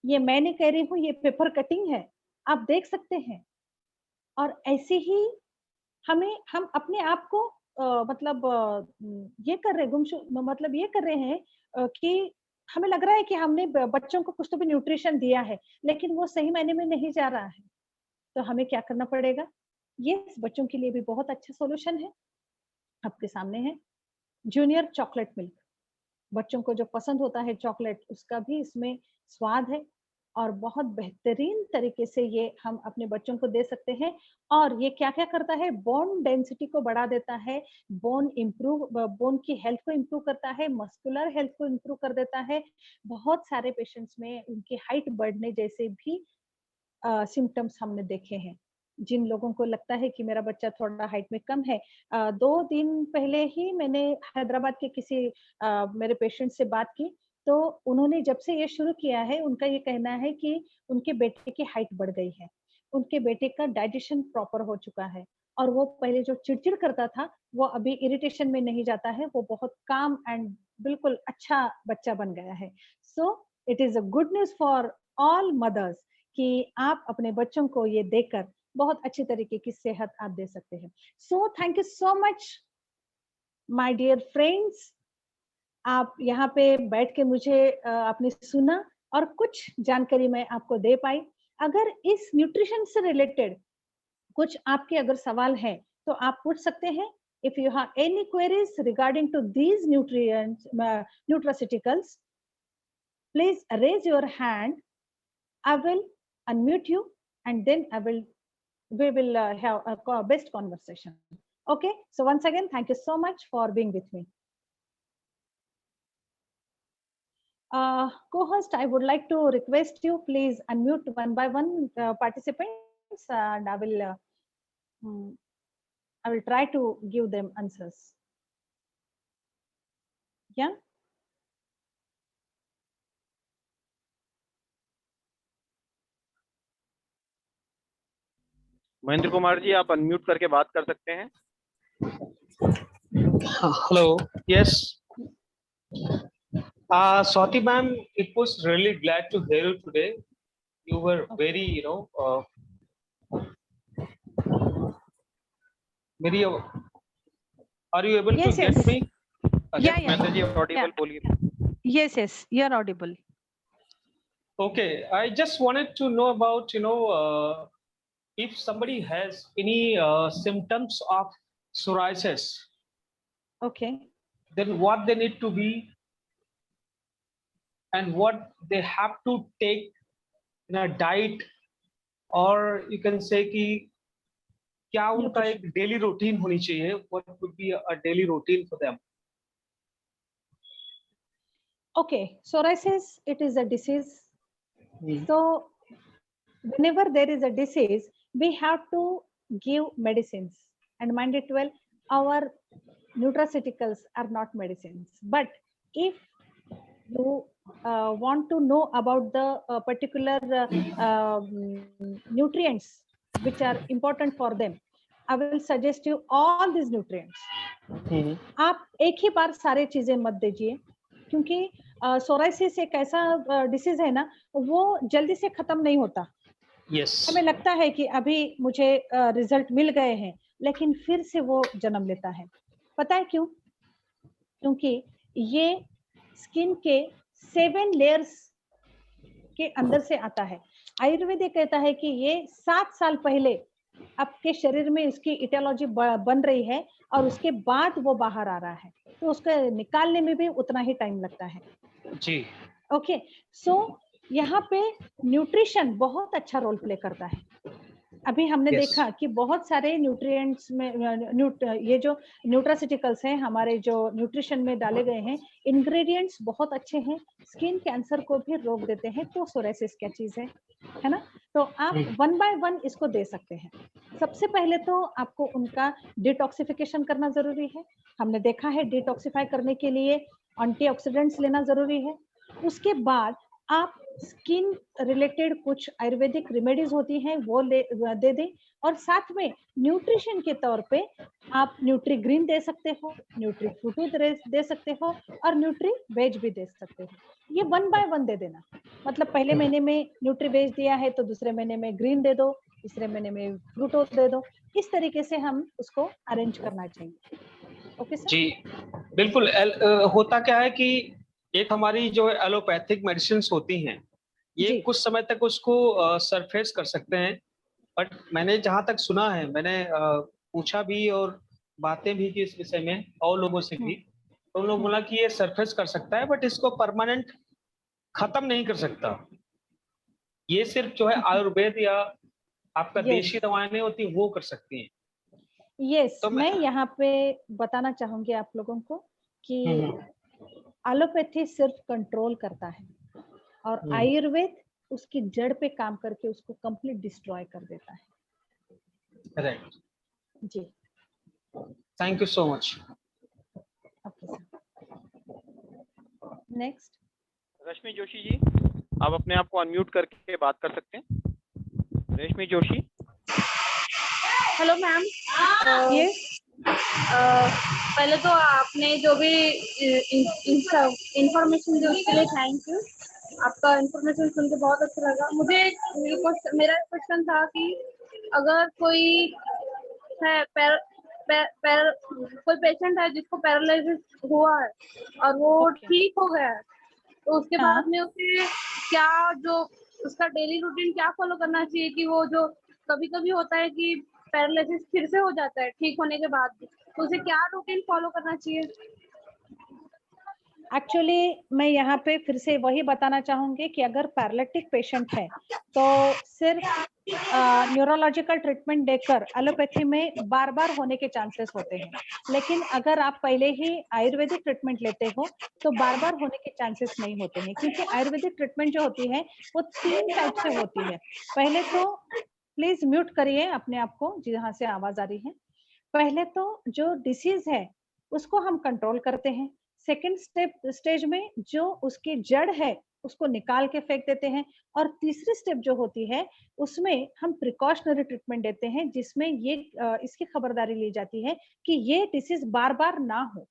B: ये मैं नहीं कह रही हूँ, ये पेपर कटिंग है। आप देख सकते हैं। और ऐसे ही हम अपने आप को मतलब ये कर रहे मतलब ये कर रहे हैं कि हमें लग रहा है कि हमने बच्चों को कुछ तो भी न्यूट्रिशन दिया है, लेकिन वो सही मायने में नहीं जा रहा है। तो हमें क्या करना पड़ेगा? ये बच्चों के लिए भी बहुत अच्छा सॉल्यूशन है, आपके सामने है। जूनियर चॉकलेट मिल्क, बच्चों को जो पसंद होता है चॉकलेट, उसका भी इसमें स्वाद है और बहुत बेहतरीन तरीके से ये हम अपने बच्चों को दे सकते हैं। और ये क्या-क्या करता है? बोन डेंसिटी को बढ़ा देता है, बोन की हेल्थ को इम्प्रूव करता है, मस्कुलर हेल्थ को इम्प्रूव कर देता है। बहुत सारे पेशेंट्स में उनकी हाइट बढ़ने जैसे भी सिम्पटम्स हमने देखे हैं। जिन लोगों को लगता है कि मेरा बच्चा थोड़ा हाइट में कम है, 2 दिन पहले ही मैंने हैदराबाद के किसी मेरे पेशेंट से बात की, तो उन्होंने जब से ये शुरू किया है, उनका ये कहना है कि उनके बेटे की हाइट बढ़ गई है। उनके बेटे का डाइजेशन प्रॉपर हो चुका है और वो पहले जो चिड़चिड़ करता था, वो अभी इरिटेशन में नहीं जाता है, वो बहुत काम एंड बिल्कुल अच्छा बच्चा बन गया है। So it is a good news for all mothers कि आप अपने बच्चों को ये देकर बहुत अच्छी तरीके की सेहत आप दे सकते हैं। So thank you so much my dear friends, आप यहाँ पे बैठ के मुझे आपने सुना और कुछ जानकारी मैं आपको दे पाई। अगर इस न्यूट्रिशन से रिलेटेड कुछ आपके अगर सवाल हैं तो आप पूछ सकते हैं। If you have any queries regarding to these nutrients nutraceuticals, please raise your hand. I will unmute you and then we will have a best conversation. Okay. So once again, thank you so much for being with me. Co-host, I would like to request you, please unmute one by one participants and I will try to give them answers. Yeah.
A: Mahendra Kumar ji, आप अनम्यूट करके बात कर सकते हैं।
C: Hello. Yes. Swati ma'am, it was really glad to hear you today. You were very, very. Are you able
B: Yes,
C: to get
B: yes.
C: me?
B: Yeah, yeah.
A: Mahendra ji audible बोलिए।
B: Yes, yes. You are audible.
C: Okay. I just wanted to know about, if somebody has any symptoms of psoriasis,
B: Okay.
C: then what they need to be and what they have to take in a diet, or you can say कि क्या उनका एक डेली रूटीन होनी चाहिए? What would be a daily routine for them?
B: Okay, psoriasis, it is a disease. So whenever there is a disease, we have to give medicines. And mind it well, our nutraceuticals are not medicines. But if you want to know about the particular nutrients which are important for them, I will suggest you all these nutrients. आप एक ही बार सारे चीजें मत दीजिए, क्योंकि सोराइसिस एक ऐसा डिसीज है ना, वो जल्दी से खत्म नहीं होता।
C: Yes.
B: हमें लगता है कि अभी मुझे रिजल्ट मिल गए हैं, लेकिन फिर से वो जन्म लेता है। पता है क्यों? क्योंकि ये स्किन के 7 लेयर्स के अंदर से आता है। आयुर्वेद कहता है कि ये 7 साल पहले आपके शरीर में इसकी इटियोलॉजी बन रही है और उसके बाद वो बाहर आ रहा है, तो उसको निकालने में भी उतना ही टाइम लगता है।
C: जी।
B: ओके, सो यहाँ पे न्यूट्रिशन बहुत अच्छा रोल प्ले करता है। अभी हमने
C: Yes.
B: देखा कि बहुत सारे न्यूट्रिएंट्स में ये जो न्यूट्रासिटिकल्स हैं हमारे जो न्यूट्रिशन में डाले गए हैं, इंग्रेडिएंट्स बहुत अच्छे हैं, स्किन कैंसर को भी रोक देते हैं। तो सोरेसिस क्या चीज है ना? तो आप वन बाय वन इसको दे सकते हैं। सबसे पहले तो आपको उनका डिटॉक्सिफिकेशन करना जरूरी है। हमने देखा है डिटॉक्सिफाई करने के लिए एंटीऑक्सीडेंट्स लेना जरूरी है। उसके बाद आप स्किन रिलेटेड कुछ आयुर्वेदिक रेमेडीज होती हैं वो दे दें, और साथ में न्यूट्रिशन के तौर पे आप न्यूट्री ग्रीन दे सकते हो, न्यूट्री फ्रूटो दे सकते हो, और न्यूट्री वेज भी दे सकते हो। ये वन बाय वन दे देना, मतलब पहले महीने में न्यूट्री वेज दिया है तो दूसरे महीने में ग्रीन दे दो, तीसरे महीने में फ्रूटो दे दो। इस तरीके से हम उसको अरेंज करना चाहिए। Okay sir?
C: जी बिल्कुल। होता क्या है कि एक हमारी जो एलोपैथिक मेडिसिन होती हैं, ये
B: जी।
C: कुछ समय तक उसको सरफेस कर सकते हैं, बट मैंने जहां तक सुना है, मैंने पूछा भी और बातें भी की इस विषय में और लोगों से भी, तो उन लोगों ने बोला कि ये सरफेस कर सकता है बट इसको परमानेंट खत्म नहीं कर सकता। ये सिर्फ जो है आयुर्वेद या आपका
B: Yes.
C: देशी दवाएं नहीं होती वो कर सकती हैं।
B: यस,
C: तो
B: मैं यहाँ पे बताना चाहूंगी आप लोगों को कि
C: हम्म,
B: एलोपैथी सिर्फ कंट्रोल करता है, और आयुर्वेद उसकी जड़ पे काम करके उसको कंप्लीट डिस्ट्रॉय कर देता है।
C: करेक्ट।
B: जी,
C: thank you so much.
B: Okay sir. Next.
A: Rashmi Joshi ji, आप अपने आप को अनम्यूट करके बात कर सकते हैं। Rashmi Joshi.
E: Hello ma'am.
B: Yes.
E: पहले तो आपने जो भी इंफॉर्मेशन दी उसके लिए थैंक यू। आपका इंफॉर्मेशन सुन के बहुत अच्छा लगा मुझे। मेरा क्वेश्चन था कि अगर कोई है कोई पेशेंट है जिसको पैरालिसिस हुआ है और वो ठीक हो गया है, तो उसके बाद में उसे क्या जो उसका डेली रूटीन क्या फॉलो करना चाहिए कि वो जो कभी कभी होता है कि पैरालिसिस फिर से हो जाता है ठीक होने के बाद भी, तो उसे क्या रूटीन फॉलो करना चाहिए?
B: एक्चुअली मैं यहाँ पे फिर से वही बताना चाहूंगी कि अगर पैरालिटिक पेशेंट है तो सिर्फ न्यूरोलॉजिकल ट्रीटमेंट देकर एलोपैथी में बार बार होने के चांसेस होते हैं, लेकिन अगर आप पहले ही आयुर्वेदिक ट्रीटमेंट लेते हो तो बार बार होने के चांसेस नहीं होते हैं, क्योंकि आयुर्वेदिक ट्रीटमेंट जो होती है वो 3 टाइप से होती है। पहले तो प्लीज म्यूट करिए अपने आप को जहाँ से आवाज आ रही है। पहले तो जो डिसीज है उसको हम कंट्रोल करते हैं। सेकंड स्टेज में जो उसकी जड़ है उसको निकाल के फेंक देते हैं, और तीसरी स्टेप जो होती है उसमें हम प्रिकॉशनरी ट्रीटमेंट देते हैं, जिसमें ये इसकी खबरदारी ली जाती है कि ये डिसीज बार बार ना हो।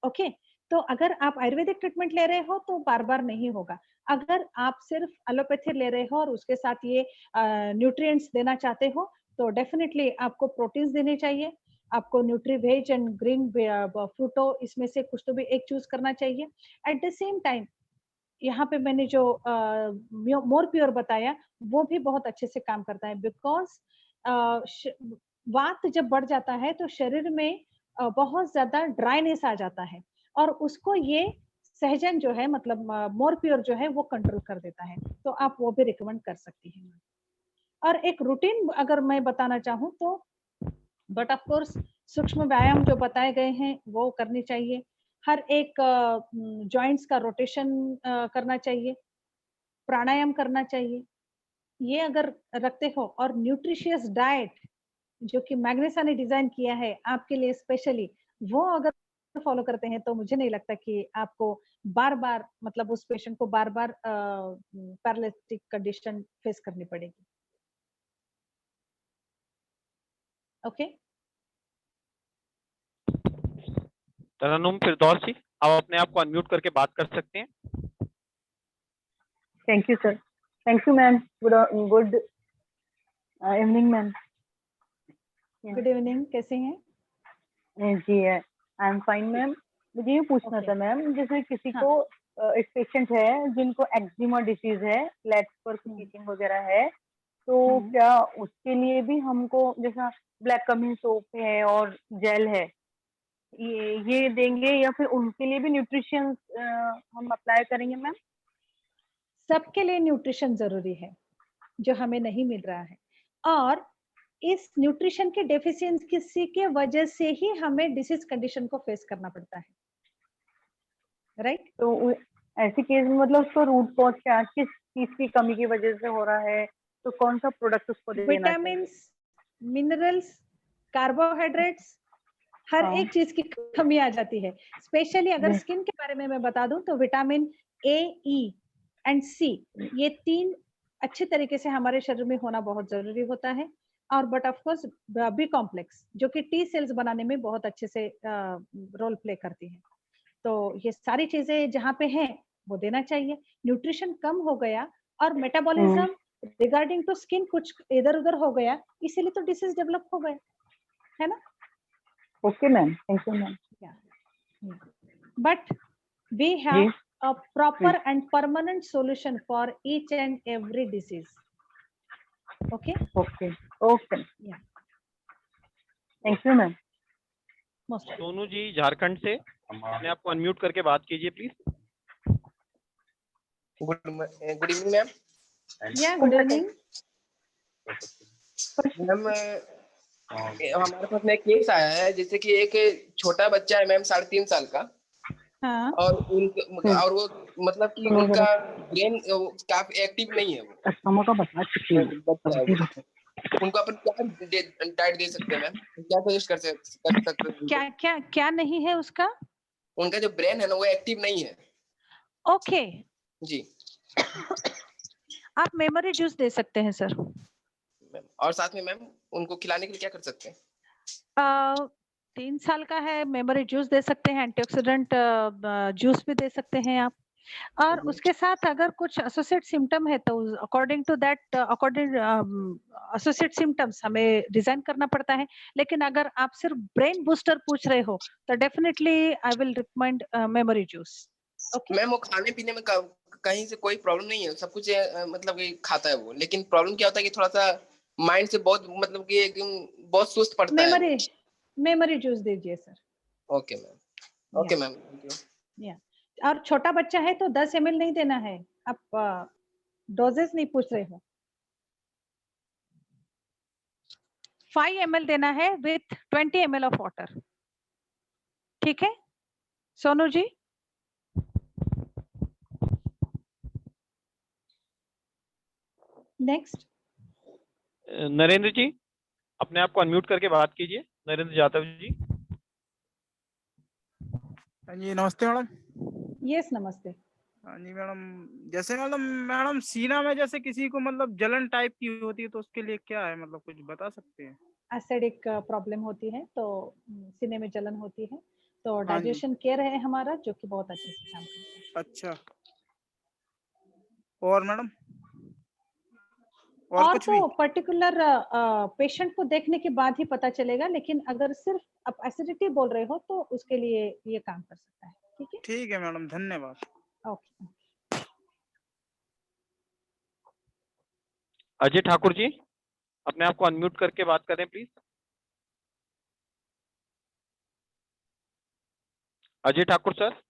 B: ओके, तो अगर आप आयुर्वेदिक ट्रीटमेंट ले रहे हो तो बार बार नहीं होगा। अगर आप सिर्फ एलोपैथी ले रहे हो और उसके साथ ये न्यूट्रिएंट्स देना चाहते हो तो डेफिनेटली आपको प्रोटीन्स देने चाहिए। आपको न्यूट्री वेज एंड ग्रीन फ्रूटो इसमें से कुछ तो भी एक चूज करना चाहिए। एट द सेम टाइम यहाँ पे मैंने जो मोर प्योर बताया वो भी बहुत अच्छे से काम करता है, बिकॉज वात जब बढ़ जाता है तो शरीर में बहुत ज्यादा ड्राइनेस आ जाता है, और उसको ये सहजन जो है मतलब मोर प्योर जो है वो कंट्रोल कर देता है। तो आप वो भी रिकमेंड कर सकती हैं। और एक रूटीन अगर मैं बताना चाहूँ तो बट ऑफ कोर्स सूक्ष्म व्यायाम जो बताए गए हैं वो करनी चाहिए। हर एक जॉइंट्स का रोटेशन करना चाहिए, प्राणायाम करना चाहिए। ये अगर रखते हो और न्यूट्रिशियस डाइट जो कि मैग्नेसा ने डिजाइन किया है आपके लिए स्पेशली, वो अगर फॉलो करते हैं तो मुझे नहीं लगता कि आपको बार बार मतलब उस पेशेंट को बार बार पैरालिटिक कंडीशन फेस करनी पड़ेगी। ओके।
A: तरन्नुम फिरदौसी, आप अपने आप को अनम्यूट करके बात कर सकते हैं।
F: Thank you, sir. Thank you, ma'am. Good evening, ma'am.
B: Good evening, कैसे हैं?
F: जी आई एम फाइन मैम। मुझे ये पूछना
B: Okay.
F: था मैम, जैसे किसी
B: हाँ.
F: को एक पेशेंट है जिनको एक्जिमा डिसीज है, लेग्स पर टीचिंग वगैरह है, तो क्या उसके लिए भी हमको जैसा ब्लैक कमिंग सोप है और जेल है ये देंगे, या फिर उनके लिए भी न्यूट्रिशन हम अप्लाई करेंगे मैम?
B: सबके लिए न्यूट्रिशन जरूरी है जो हमें नहीं मिल रहा है। और इस न्यूट्रिशन के डेफिशिएंसी की वजह से ही हमें डिसीज कंडीशन को फेस करना पड़ता है, राइट?
F: तो ऐसे केस में मतलब उसको रूट कॉज क्या, किस चीज की कमी की वजह से हो रहा है, तो कौन सा प्रोडक्ट उसको देना चाहिए?
B: विटामिन्स, मिनरल्स, कार्बोहाइड्रेट्स, हर
F: हाँ।
B: एक चीज की कमी आ जाती है। स्पेशली अगर
F: जी।
B: स्किन के बारे में मैं बता दूं तो विटामिन ए, ई एंड सी, ये 3 अच्छे तरीके से हमारे शरीर में होना बहुत जरूरी होता है। और but of course B complex जो कि टी सेल्स बनाने में बहुत अच्छे से रोल प्ले करती है। तो ये सारी चीजें जहाँ पे हैं वो देना चाहिए। न्यूट्रिशन कम हो गया और मेटाबॉलिज्म रिगार्डिंग टू स्किन कुछ इधर उधर हो गया, इसीलिए तो डिसीज डेवलप हो गया, है ना?
F: Okay ma'am, thank you ma'am.
B: But we have a proper and permanent solution for each and every disease. Okay?
F: Okay okay,
B: Yeah.
F: Thank you ma'am.
B: Most welcome.
A: Sonu ji Jharkhand से, अपने आप को अनम्यूट करके बात कीजिए please.
G: Good evening ma'am.
B: Yeah, good evening.
G: Ma'am हमारे पास में एक केस आया है, जैसे कि एक छोटा बच्चा है मैम 3.5 साल का,
B: हाँ,
G: और वो मतलब कि उनका ब्रेन काफी एक्टिव नहीं है। बच्चा है वो। उनको अपन क्या डाइट दे सकते हैं मैम? क्या सजेस्ट कर सकते हैं?
B: क्या क्या क्या नहीं है उसका?
G: उनका जो ब्रेन है ना वो एक्टिव नहीं है।
B: ओके,
G: जी
B: आप मेमोरी जूस दे सकते हैं सर।
G: मैम, और साथ में मैम उनको खिलाने के लिए क्या कर सकते हैं?
B: 3 साल का है, मेमोरी जूस दे सकते हैं, एंटीऑक्सीडेंट जूस भी दे सकते हैं आप। और उसके साथ अगर कुछ एसोसिएट सिम्टम है तो according to that associate symptoms हमें डिजाइन करना पड़ता है। लेकिन अगर आप सिर्फ ब्रेन बूस्टर पूछ रहे हो तो definitely I will recommend memory juice. Okay
G: ma'am वो खाने पीने में कहीं से कोई प्रॉब्लम नहीं है, सब कुछ मतलब कि खाता है वो, लेकिन प्रॉब्लम क्या होता है कि थोड़ा सा माइंड से बहुत मतलब कि एकदम बहुत सुस्त पड़ता है।
B: मेमोरी जूस दीजिए sir.
G: Okay ma'am, okay ma'am, thank you.
B: या और छोटा बच्चा है तो 10 ml नहीं देना है, आप डोजेस नहीं पूछ रहे हो। 5 ml देना है विथ 20 ml ऑफ वाटर। ठीक है सोनू जी? नेक्स्ट
A: नरेंद्र जी, अपने आप को अनम्यूट करके बात कीजिए। नरेंद्र यादव जी।
H: हाँ जी, नमस्ते मैडम।
B: यस नमस्ते।
H: हाँ जी मैडम, जैसे मैडम सीना में जैसे किसी को मतलब जलन टाइप की होती है तो उसके लिए क्या है, मतलब कुछ बता सकते हैं?
B: एसिडिक प्रॉब्लम होती है तो सीने में जलन होती है, तो
H: हाँ जी।
B: डाइजेशन केयर है हमारा जो कि बहुत अच्छे से काम करता है।
H: अच्छा, और मैडम
B: और
H: कुछ भी?
B: तो पर्टिकुलर पेशेंट को देखने के बाद ही पता चलेगा, लेकिन अगर सिर्फ आप एसिडिटी बोल रहे हो तो उसके लिए ये काम कर सकता है। ठीक है,
H: ठीक है मैडम, धन्यवाद।
B: ओके।
A: अजय ठाकुर जी, अपने आप को अनम्यूट करके बात करें प्लीज। अजय ठाकुर सर।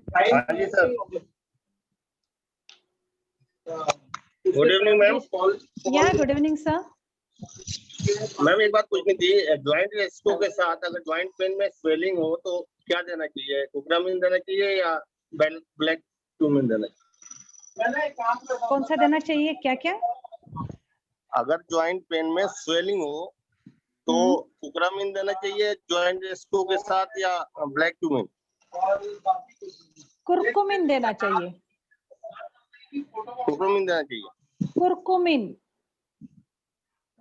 I: हाँ जी सर, गुड इवनिंग मैम।
B: या गुड इवनिंग सर।
I: मैम एक बात पूछनी थी, ज्वाइंट रेस्को के साथ अगर ज्वाइंट पेन में स्वेलिंग हो तो क्या देना चाहिए? कुकरामिन देना चाहिए या ब्लैक क्यूमिन देना चाहिए?
B: कौन सा देना चाहिए? क्या क्या?
I: अगर ज्वाइंट पेन में स्वेलिंग हो तो कुकरामिन देना चाहिए ज्वाइंट रेस्को के साथ या ब्लैक क्यूमिन?
B: कुरकुमिन देना चाहिए।
I: कुकरामिन देना चाहिए।
B: कुरकुमिन।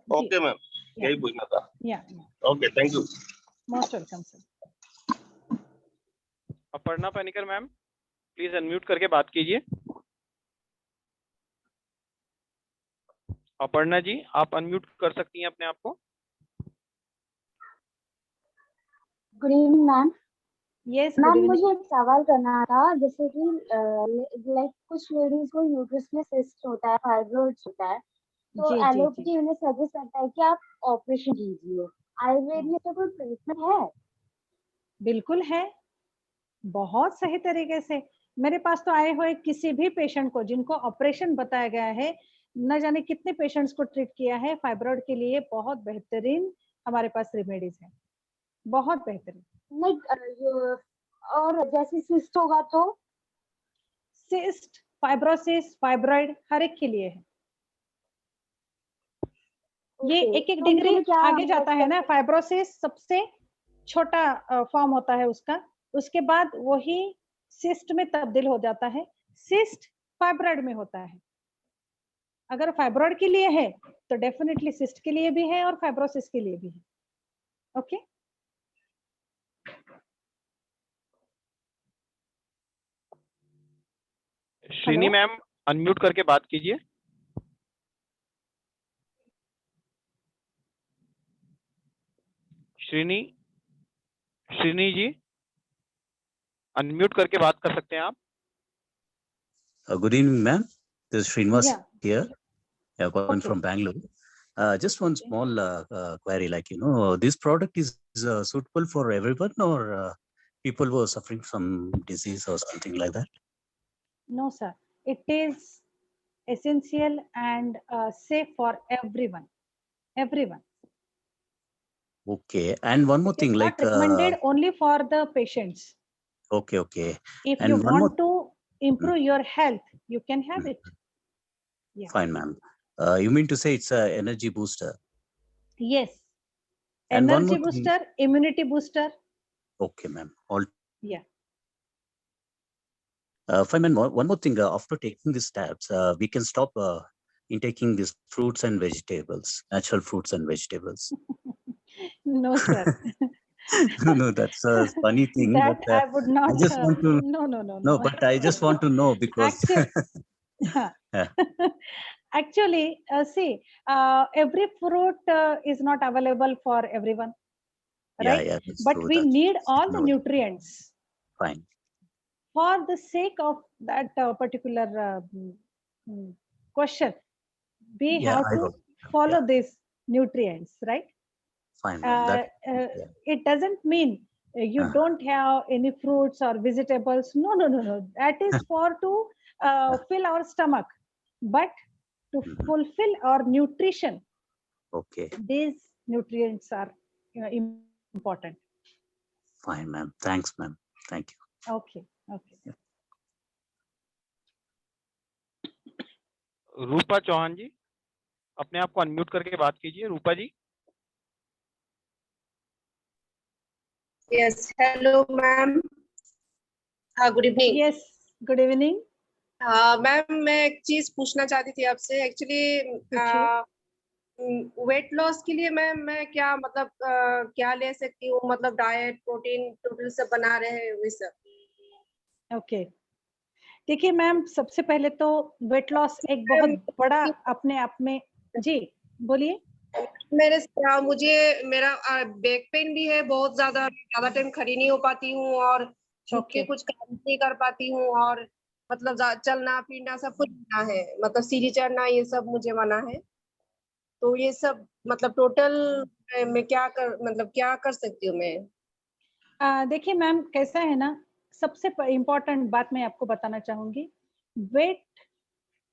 I: ओके मैम, यही पूछना था।
B: या
I: okay, thank you.
B: Most welcome sir.
A: Aparna Panicker ma'am, please unmute करके बात कीजिए। अपर्णा जी, आप अनम्यूट कर सकती हैं अपने आप को।
J: Good evening ma'am.
B: Yes
J: ma'am,
B: good
J: मुझे
B: इवनिंग।
J: एक सवाल करना था, जैसे कि लाइक कुछ लेडीज को यूट्रस में सिस्ट होता है, फाइब्रॉइड्स होता है, तो
B: जी जी जी,
J: एलोपैथी उन्हें सजेस्ट करता है कि आप ऑपरेशन कीजिए। आयुर्वेद में तो कोई ट्रीटमेंट है?
B: बिल्कुल है, बहुत सही तरीके से। मेरे पास तो आए हुए किसी भी पेशेंट को जिनको ऑपरेशन बताया गया है, न जाने कितने पेशेंट्स को ट्रीट किया है। फाइब्रॉइड के लिए बहुत बेहतरीन हमारे पास रेमेडीज है, बहुत बेहतरीन।
J: नहीं और जैसे सिस्ट होगा तो
B: सिस्ट, फाइब्रोसिस, फाइब्रॉइड हर एक के लिए है। ये एक एक
J: तो
B: डिग्री
J: उनके लिए क्या
B: आगे
J: हम
B: जाता है ना।
J: कर-
B: फाइब्रोसिस सबसे छोटा फॉर्म होता है उसका, उसके बाद वही सिस्ट में तब्दील हो जाता है। सिस्ट फाइब्रॉइड में होता है। अगर फाइब्रॉइड के लिए है तो डेफिनेटली सिस्ट के लिए भी है और फाइब्रोसिस के लिए भी है। Okay
A: Srini
B: hello.
A: Ma'am unmute करके बात कीजिए। श्रीनी, श्रीनी जी अनम्यूट करके बात कर सकते हैं आप।
K: Good evening, ma'am. This is Srinivas
B: Yeah.
K: here. Yeah, calling
B: Okay.
K: from Bangalore. Just one small query, like, this product is suitable for everyone, or people who are suffering from disease or something like that?
B: No, sir. It is essential and safe for everyone. Everyone.
K: Okay. And one more
B: It is
K: thing,
B: not
K: like,
B: recommended only for the patients.
K: okay.
B: If
K: And
B: you
K: one
B: want to improve your health, you can have it. Yeah.
K: Fine, ma'am. You mean to say it's a energy booster?
B: Yes.
K: And one
B: Energy
K: more thing.
B: booster, immunity booster.
K: Okay, ma'am. All.
B: Yeah.
K: Fine, ma'am. One more thing. After taking these steps, we can stop intaking these fruits and vegetables, natural fruits and vegetables.
B: No, sir.
K: No, that's a funny thing.
B: That
K: But
B: I would not.
K: I just want to.
B: No.
K: But I just want to know because.
B: Actually, see, every fruit is not available for everyone, right?
K: Yeah, that's
B: But
K: true.
B: we
K: That's
B: need all the
K: no,
B: nutrients.
K: fine.
B: For the sake of that particular question, we
K: Yeah,
B: have
K: I
B: to
K: got it.
B: follow these nutrients, right?
K: Fine, ma'am.
B: It doesn't mean you don't have any fruits or vegetables. No. That is for to fill our stomach, but to fulfill our nutrition.
K: Okay.
B: These nutrients are important.
K: Fine, ma'am. Thanks, ma'am. Thank you.
B: Okay.
A: रूपा चौहान जी अपने आप को अनम्यूट करके बात कीजिए। रूपा जी।
L: Yes, hello ma'am. Good evening.
B: Yes, good evening.
L: Ma'am मैं एक चीज पूछना चाहती थी आपसे। एक्चुअली वेट लॉस के लिए मैं क्या मतलब क्या ले सकती हूँ, मतलब डाइट प्रोटीन टोटल सब बना रहे हैं वे सब।
B: ओके देखिए मैम, सबसे पहले तो वेट लॉस एक बहुत बड़ा अपने आप में। जी बोलिए।
L: मुझे मेरा बैक पेन भी है बहुत ज्यादा टाइम खड़ी नहीं हो पाती हूँ और झुक के कुछ काम नहीं कर पाती हूँ और मतलब चलना फिरना सब कुछ मना है, मतलब सीढ़ी चढ़ना ये सब मुझे मना है। तो ये सब मतलब टोटल मैं क्या कर सकती हूँ मैं?
B: देखिए मैम, कैसा है ना, सबसे इम्पोर्टेंट बात मैं आपको बताना चाहूंगी,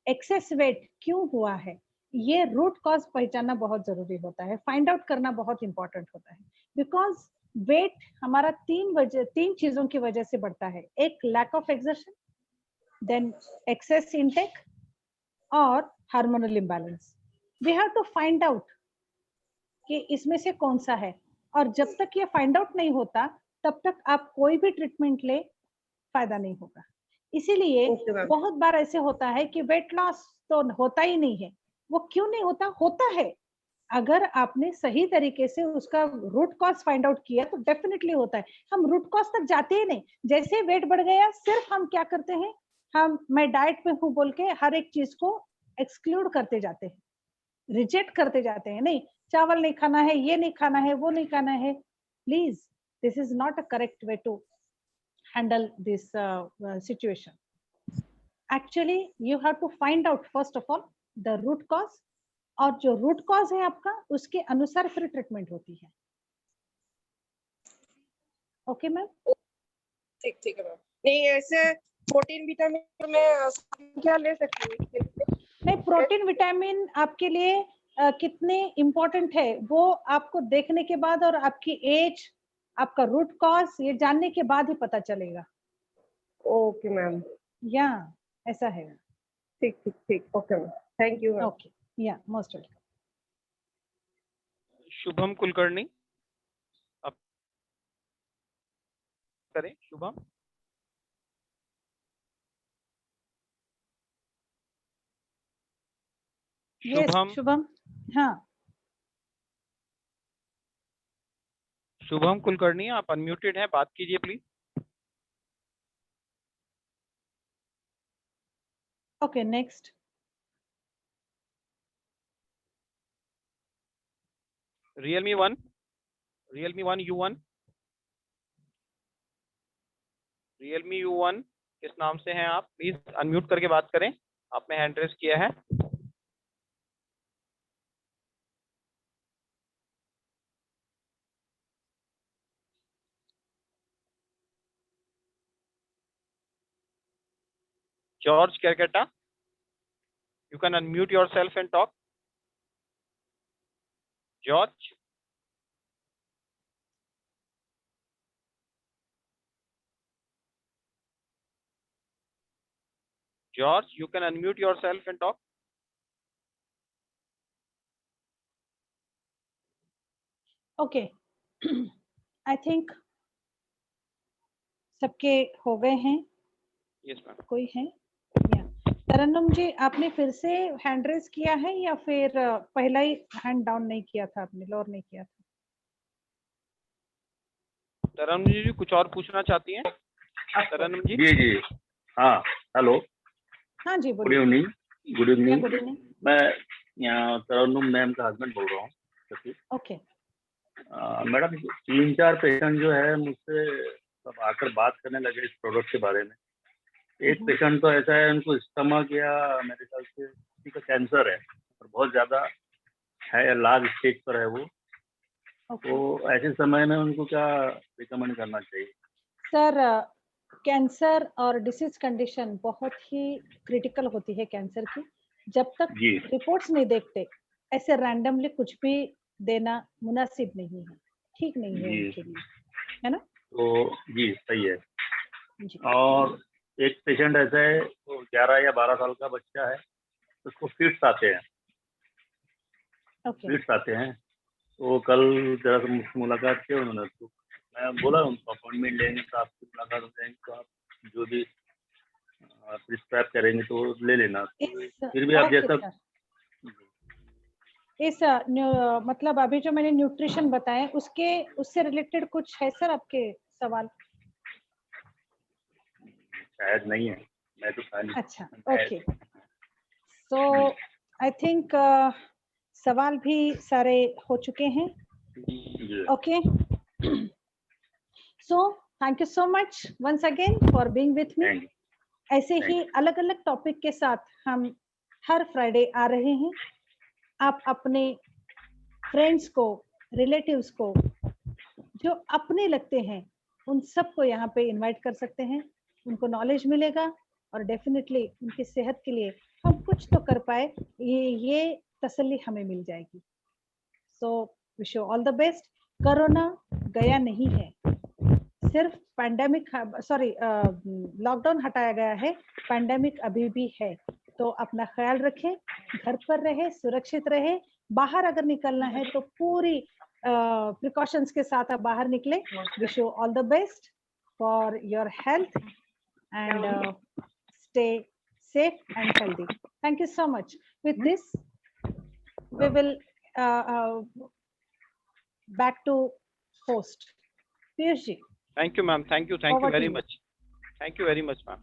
B: एक्सेस वेट क्यों हुआ है, ये रूट कॉज पहचानना बहुत जरूरी होता है, फाइंड आउट करना बहुत इंपॉर्टेंट होता है। बिकॉज वेट हमारा तीन चीजों की वजह से बढ़ता है। एक lack of exertion, then excess intake और hormonal imbalance. We have to find out कि इसमें से कौन सा है, और जब तक ये फाइंड आउट नहीं होता तब तक आप कोई भी ट्रीटमेंट ले फायदा नहीं होगा। इसीलिए बहुत बार ऐसे होता है कि वेट लॉस तो होता ही नहीं है। वो क्यों नहीं होता? होता है, अगर आपने सही तरीके से उसका रूट कॉज फाइंड आउट किया तो डेफिनेटली होता है। हम रूट कॉज तक जाते ही नहीं। जैसे वेट बढ़ गया, सिर्फ हम क्या करते हैं, मैं डाइट पे हूँ बोल के हर एक चीज को एक्सक्लूड करते जाते हैं, रिजेक्ट करते जाते हैं। नहीं, चावल नहीं खाना है, ये नहीं खाना है, वो नहीं खाना है। Please, this is not a correct way to handle this situation. Actually, you have to find out first of all the root cause, और जो root cause है आपका, उसके अनुसार फिर ट्रीटमेंट होती है। Okay ma'am?
L: ठीक है मैम। नहीं, ऐसे प्रोटीन विटामिन में क्या ले सकती हूँ?
B: नहीं, प्रोटीन विटामिन आपके लिए कितने इम्पोर्टेंट है वो आपको देखने के बाद और आपकी एज, आपका रूट कॉज ये जानने के बाद ही पता चलेगा।
L: ओके मैम,
B: या ऐसा है।
L: ठीक ठीक ठीक, okay ma'am, thank you ma'am.
B: Okay, या मोस्ट वेलकम।
A: शुभम कुलकर्णी, आप करें शुभम। शुभम,
B: शुभम, हाँ
A: शुभम कुलकर्णी आप अनम्यूटेड हैं, बात कीजिए please.
B: Okay, next.
A: Realme 1, Realme 1 U1, Realme U1 किस नाम से हैं आप? प्लीज अनम्यूट करके बात करें, आपने हैंड रेस किया है। George Kerketa, you can unmute yourself and talk. George, George, you can unmute yourself and talk.
B: Okay, I think सबके हो गए हैं।
A: Yes ma'am.
B: कोई है? या तरन्नुम जी, आपने फिर से हैंड रेस किया है या फिर पहला ही हैंड डाउन नहीं किया था आपने, लोअर नहीं किया था?
A: तरन्नुम जी कुछ और पूछना चाहती हैं? तरन्नुम जी।
M: जी जी, हाँ हेलो,
B: हाँ जी,
M: good evening. Good evening,
B: good evening.
M: मैं यहाँ तरन्नुम मैम का हस्बैंड बोल रहा हूँ।
B: ओके,
M: मैडम 3-4 पेशेंट जो है मुझसे सब आकर बात करने लगे इस प्रोडक्ट के बारे में। एक पेशेंट तो ऐसा है, उनको स्टमक या मेरे ख्याल से किसी का कैंसर है और बहुत ज़्यादा है, लार्ज स्टेज पर है वो। तो ऐसे समय में उनको क्या रिकमेंड करना चाहिए?
B: सर कैंसर और डिसीज कंडीशन बहुत ही क्रिटिकल होती है कैंसर की। जब तक रिपोर्ट्स नहीं देखते ऐसे रैंडमली कुछ भी देना मुनासिब नहीं है, ठीक नहीं है उनके लिए, है ना?
M: तो जी सही है। और एक पेशेंट ऐसा है, तो 11 या 12 साल का बच्चा है, उसको फिट्स आते हैं। फिट्स आते हैं, तो कल जरा से मुझसे मुलाकात की उन्होंने, तो मैं बोला उनको अपॉइंटमेंट लेंगे तो आपसे मुलाकात हो जाएंगे, तो आप जो भी प्रिस्क्राइब करेंगे तो ले लेना। फिर भी आप जैसा
B: इस मतलब अभी जो मैंने न्यूट्रिशन बताया उससे रिलेटेड कुछ है सर आपके सवाल?
M: शायद नहीं है, मैं तो
B: अच्छा, ओके। सो आई थिंक सवाल भी सारे हो चुके हैं। Okay, so thank you so much once again for being with me. ऐसे ही अलग अलग टॉपिक के साथ हम हर फ्राइडे आ रहे हैं। आप अपने फ्रेंड्स को, रिलेटिव्स को जो अपने लगते हैं उन सबको यहाँ पे इनवाइट कर सकते हैं, उनको नॉलेज मिलेगा और डेफिनेटली उनकी सेहत के लिए हम कुछ तो कर पाए, ये तसल्ली हमें मिल जाएगी। So wish you all the best. Corona गया नहीं है, सिर्फ पैंडेमिक, सॉरी लॉकडाउन हटाया गया है, पैंडेमिक अभी भी है। तो अपना ख्याल रखें, घर पर रहे, सुरक्षित रहे। बाहर अगर निकलना है तो पूरी प्रिकॉशंस के साथ आप बाहर निकले। Wish you all the best for your health and stay safe and healthy. Thank you so much. With this, we will back to host Piyush ji.
A: Thank you ma'am, thank you very much. Thank you very much ma'am.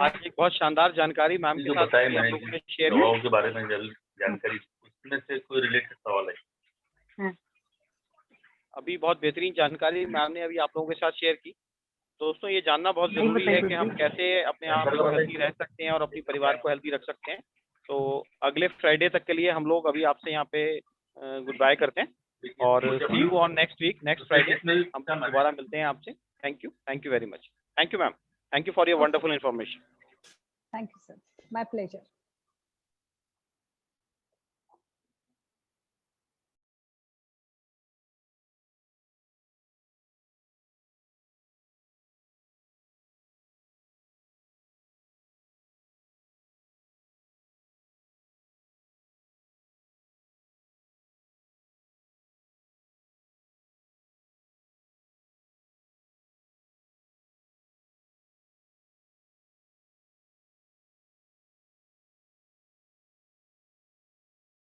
A: आज एक बहुत शानदार जानकारी मैम के साथ हम लोगों ने शेयर की।
M: दवाओं के बारे में जानकारी, उसमें से कोई रिलेटेड सवाल है?
A: अभी बहुत बेहतरीन जानकारी मैम ने अभी आप लोगों के साथ शेयर की। दोस्तों ये जानना बहुत जरूरी है कि हम कैसे अपने आप को हेल्दी रह सकते हैं और अपने परिवार को हेल्दी रख सकते हैं। तो अगले फ्राइडे तक के लिए हम लोग अभी आपसे यहाँ पे गुड बाय करते हैं और see you on next week, next Friday हम दोबारा मिलते हैं आपसे। Thank you very much. Thank you ma'am, thank you for your wonderful information.
B: Thank you sir, my pleasure.